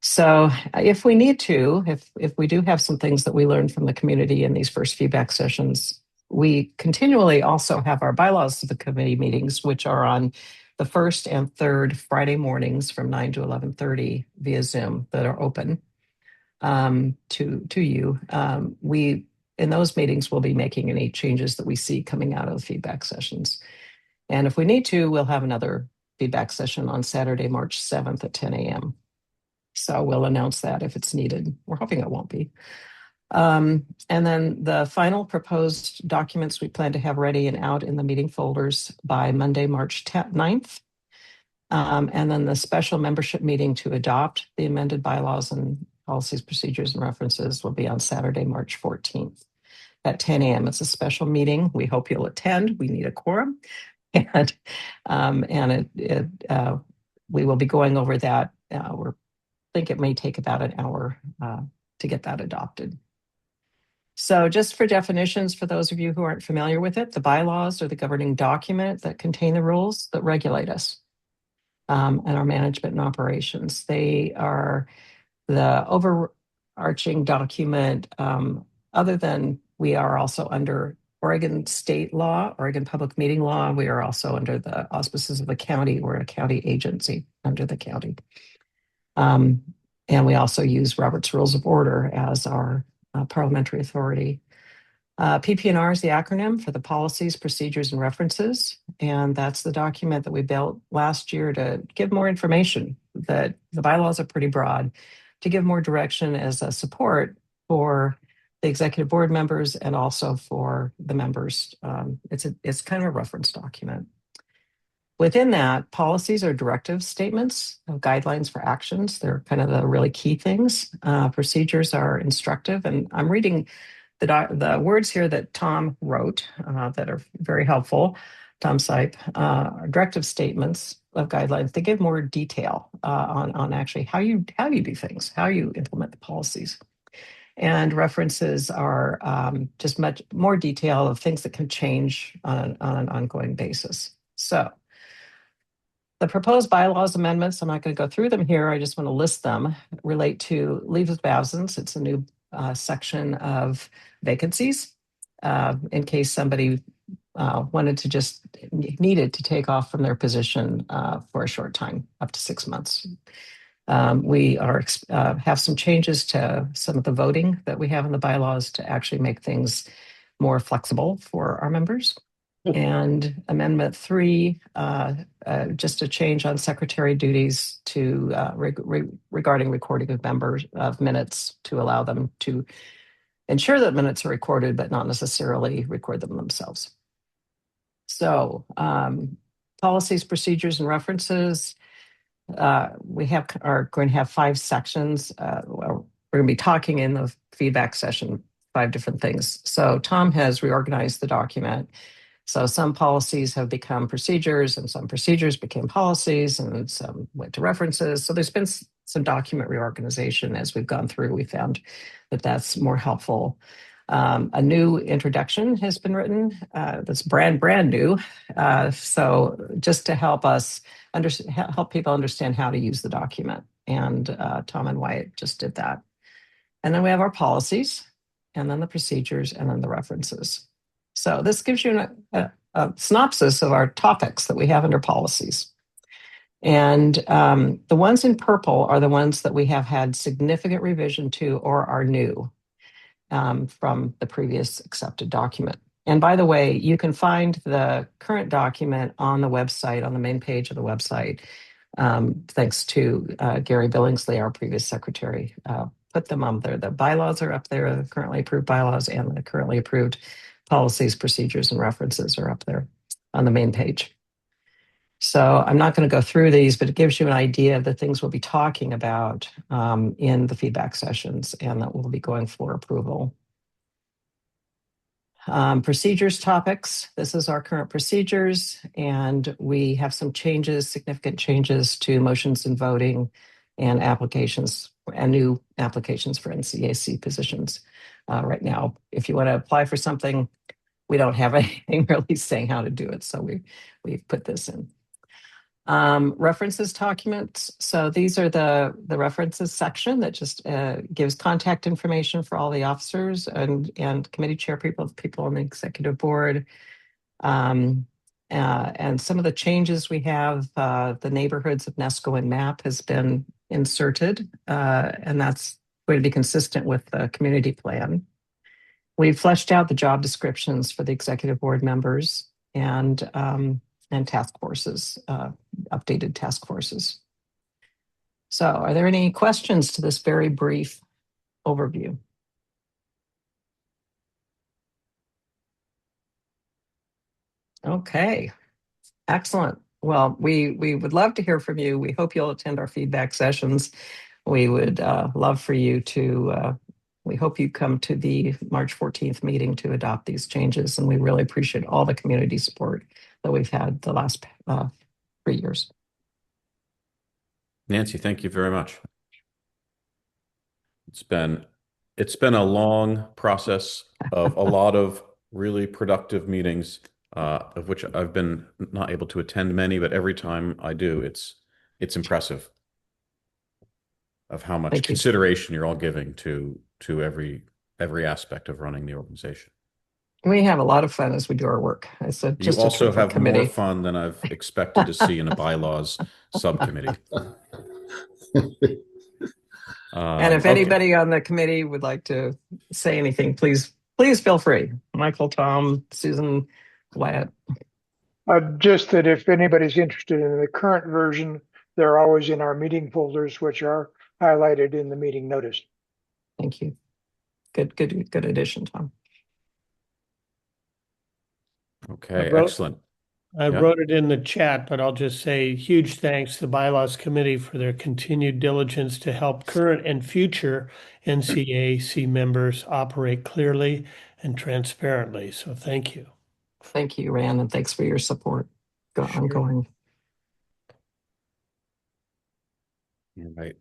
So if we need to, if we do have some things that we learned from the community in these first feedback sessions, We continually also have our bylaws of the committee meetings, which are on the first and third Friday mornings from 9 to 11:30 via Zoom, that are open to you. We, in those meetings, will be making any changes that we see coming out of the feedback sessions. And if we need to, we'll have another feedback session on Saturday, March 7th at 10 a.m. So we'll announce that if it's needed. We're hoping it won't be. And then the final proposed documents we plan to have ready and out in the meeting folders by Monday, March 9th. And then the special membership meeting to adopt the amended bylaws and policies, procedures, and references will be on Saturday, March 14th at 10 a.m. It's a special meeting. We hope you'll attend. We need a quorum. And we will be going over that. We think it may take about an hour to get that adopted. So just for definitions, for those of you who aren't familiar with it, the bylaws are the governing document that contain the rules that regulate us and our management and operations. They are the overarching document, other than we are also under Oregon state law, Oregon public meeting law. We are also under the auspices of the county. We're a county agency under the county. And we also use Robert's Rules of Order as our parliamentary authority. PPNR is the acronym for the policies, procedures, and references. And that's the document that we built last year to give more information. That the bylaws are pretty broad, to give more direction as a support for the executive board members and also for the members. It's kind of a reference document. Within that, policies are directive statements of guidelines for actions. They're kind of the really key things. Procedures are instructive, and I'm reading the words here that Tom wrote that are very helpful. Tom Sipe, directive statements of guidelines. They give more detail on actually how you do things, how you implement the policies. And references are just much more detail of things that can change on an ongoing basis. So the proposed bylaws amendments, I'm not going to go through them here. I just want to list them, relate to leave of absence. It's a new section of vacancies in case somebody needed to take off from their position for a short time, up to 6 months. We have some changes to some of the voting that we have in the bylaws to actually make things more flexible for our members. And Amendment 3, just a change on secretary duties to regarding recording of minutes to allow them to ensure that minutes are recorded, but not necessarily record them themselves. So policies, procedures, and references. We are going to have 5 sections. We're going to be talking in the feedback session 5 different things. So Tom has reorganized the document. So some policies have become procedures, and some procedures became policies, and some went to references. So there's been some document reorganization as we've gone through. We found that that's more helpful. A new introduction has been written that's brand new. So just to help us help people understand how to use the document. And Tom and Wyatt just did that. And then we have our policies, and then the procedures, and then the references. So this gives you a synopsis of our topics that we have under policies. And the ones in purple are the ones that we have had significant revision to or are new from the previous accepted document. And by the way, you can find the current document on the website, on the main page of the website, thanks to Gary Billingsley, our previous secretary, put them on there. The bylaws are up there, the currently approved bylaws, and the currently approved policies, procedures, and references are up there on the main page. So I'm not going to go through these, but it gives you an idea of the things we'll be talking about in the feedback sessions and that we'll be going for approval. Procedures topics. This is our current procedures, and we have some changes, significant changes to motions and voting and applications and new applications for NCAC positions. Right now, if you want to apply for something, we don't have anything really saying how to do it. So we've put this in. References documents. So these are the references section that just gives contact information for all the officers and committee chair people on the executive board. And some of the changes we have, the neighborhoods of Nesco map has been inserted, and that's going to be consistent with the community plan. We've fleshed out the job descriptions for the executive board members and task forces, updated task forces. So are there any questions to this very brief overview? Okay, excellent. Well, we would love to hear from you. We hope you'll attend our feedback sessions. We would love for you to, we hope you come to the March 14th meeting to adopt these changes. And we really appreciate all the community support that we've had the last 3 years. Nancy, thank you very much. It's been a long process of a lot of really productive meetings, of which I've been not able to attend many, but every time I do, it's impressive of how much consideration you're all giving to every aspect of running the organization. We have a lot of fun as we do our work. It's just you also have committee. More fun than I've expected to see in a bylaws subcommittee. And if anybody on the committee would like to say anything, please feel free. Michael, Tom, Susan, Wyatt. Just that if anybody's interested in the current version, they're always in our meeting folders, which are highlighted in the meeting notice. Thank you. Good addition, Tom. Okay, excellent. I wrote it in the chat, but I'll just say huge thanks to the Bylaws Committee for their continued diligence to help current and future NCAC members operate clearly and transparently. So thank you. Thank you, Rand, and thanks for your support ongoing. All right.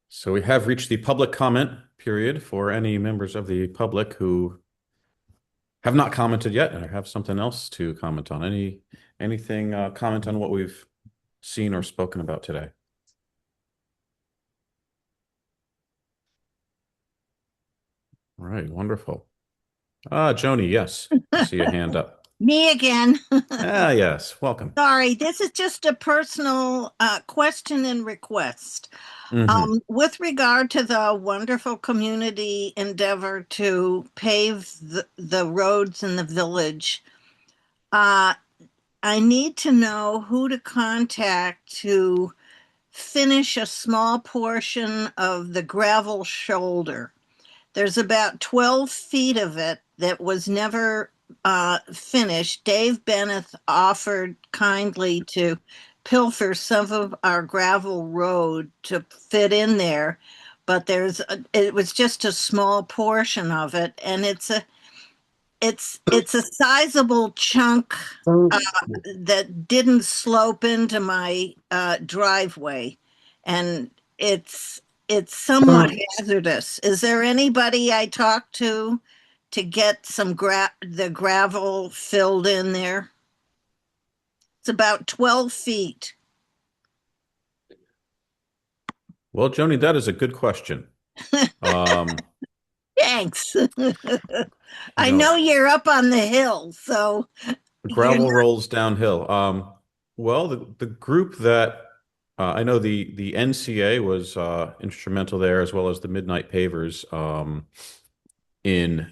So we have reached the public comment period for any members of the public who have not commented yet and have something else to comment on. Anything comment on what we've seen or spoken about today? All right, wonderful. Joni, yes, I see a hand up. Me again. Yes, welcome. Sorry, this is just a personal question and request. With regard to the wonderful community endeavor to pave the roads in the village, I need to know who to contact to finish a small portion of the gravel shoulder. There's about 12 feet of it that was never finished. Dave Bennett offered kindly to pilfer some of our gravel road to fit in there, but it was just a small portion of it, and it's a sizable chunk that didn't slope into my driveway, and it's somewhat hazardous. Is there anybody I talk to get some the gravel filled in there? It's about 12 feet. Well, Joni, that is a good question. Thanks. I know you're up on the hill, so gravel rolls downhill. Well, the group that I know the NCA was instrumental there, as well as the Midnight Pavers, in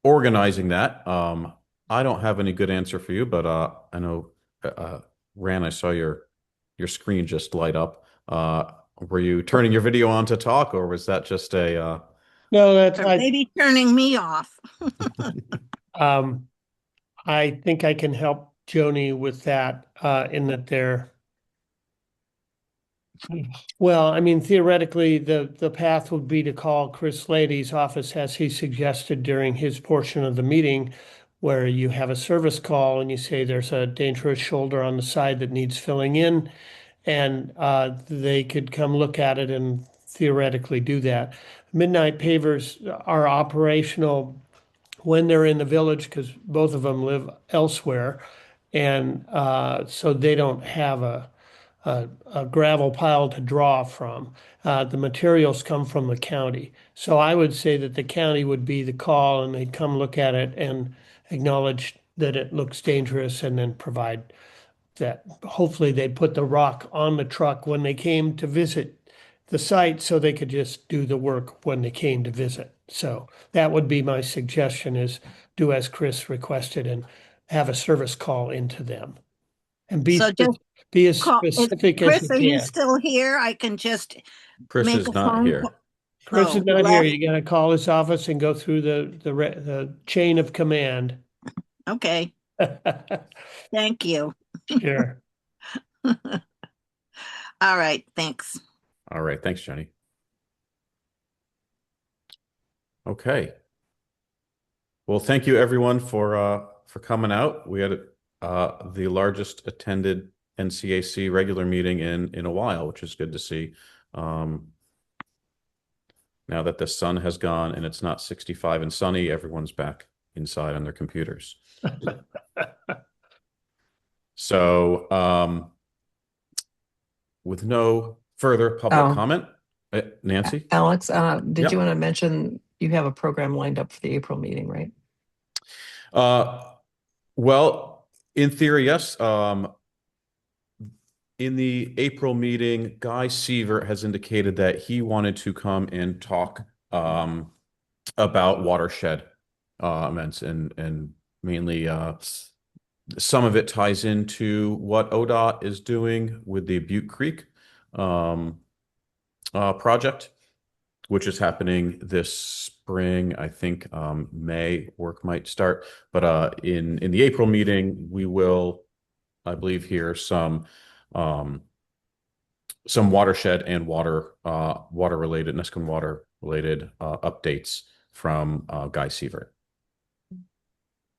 organizing that. I don't have any good answer for you, but I know Ran, I saw your screen just light up. Were you turning your video on to talk, or was that just a No, that's maybe turning me off. I think I can help Joni with that, in that well, I mean, theoretically, the path would be to call Chris Lady's office, as he suggested during his portion of the meeting, where you have a service call and you say there's a dangerous shoulder on the side that needs filling in, and they could come look at it and theoretically do that. Midnight Pavers are operational when they're in the village, because both of them live elsewhere, And so they don't have a gravel pile to draw from. The materials come from the county. So I would say that the county would be the call and they'd come look at it and acknowledge that it looks dangerous and then provide that. Hopefully they'd put the rock on the truck when they came to visit the site so they could just do the work when they came to visit. So that would be my suggestion, is do as Chris requested and have a service call into them. And be So just be as call, specific as Chris, you are you can. still here? I can just Chris make is a not phone here. call. Chris Oh, is not here. left. You gotta call his office and go through the chain of command. Okay, thank you. Sure. All right, thanks. All right. Thanks, Jenny. Okay. Well, thank you everyone for coming out. We had the largest attended NCAC regular meeting in a while, which is good to see. Now that the sun has gone and it's not 65 and sunny, everyone's back inside on their computers. So, with no further public comment, Nancy? Alex, did Yep. you want to mention you have a program lined up for the April meeting, right? Well, in theory, yes. In the April meeting, Guy Seaver has indicated that he wanted to come and talk about watershed events, and mainly some of it ties into what ODOT is doing with the Butte Creek project, which is happening this spring. I think May work might start, but in the April meeting, we will, I believe, hear some watershed and water related, Nescon water related updates from Guy Seaver.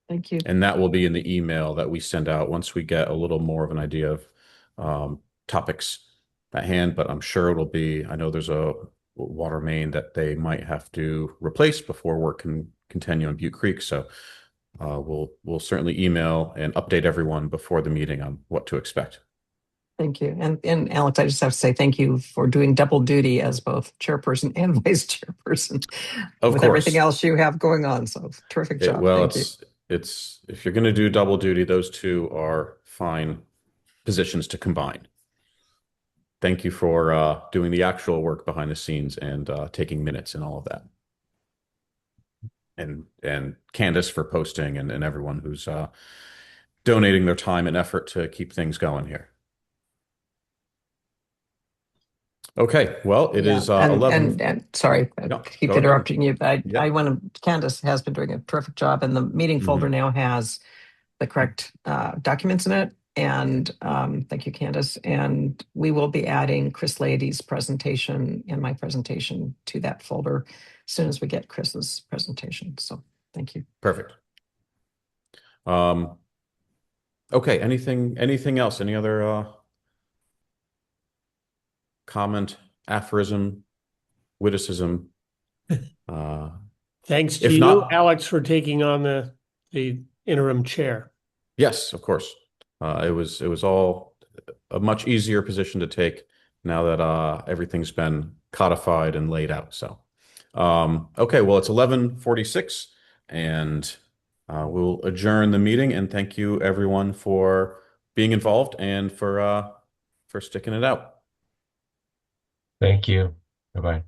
Thank you. And that will be in the email that we send out once we get a little more of an idea of topics at hand. But I'm sure it'll be, I know there's a water main that they might have to replace before work can continue on Butte Creek. So we'll certainly email and update everyone before the meeting on what to expect. Thank you. And Alex, I just have to say thank you for doing double duty as both chairperson and vice chairperson Of with course. everything else you have going on. So terrific job. Well, Thank you. it's if you're going to do double duty, those two are fine positions to combine. Thank you for doing the actual work behind the scenes and taking minutes and all of that. And Candace for posting and everyone who's donating their time and effort to keep things going here. Okay, well, it is 11. And sorry, No, I keep go ahead. interrupting you, but Yeah. I want to, Candace has been doing a terrific job, and the meeting folder now has the correct documents in it. And thank you, Candace. And we will be adding Chris Lady's presentation and my presentation to that folder as soon as we get Chris's presentation. So thank you. Perfect. Okay, anything else? Any other comment, aphorism, witticism? Thanks to If you, not- Alex, for taking on the interim chair. Yes, of course. It was all a much easier position to take now that everything's been codified and laid out. So, okay, well, it's 11:46, and we'll adjourn the meeting. And thank you, everyone, for being involved and for sticking it out. Thank you. Bye-bye.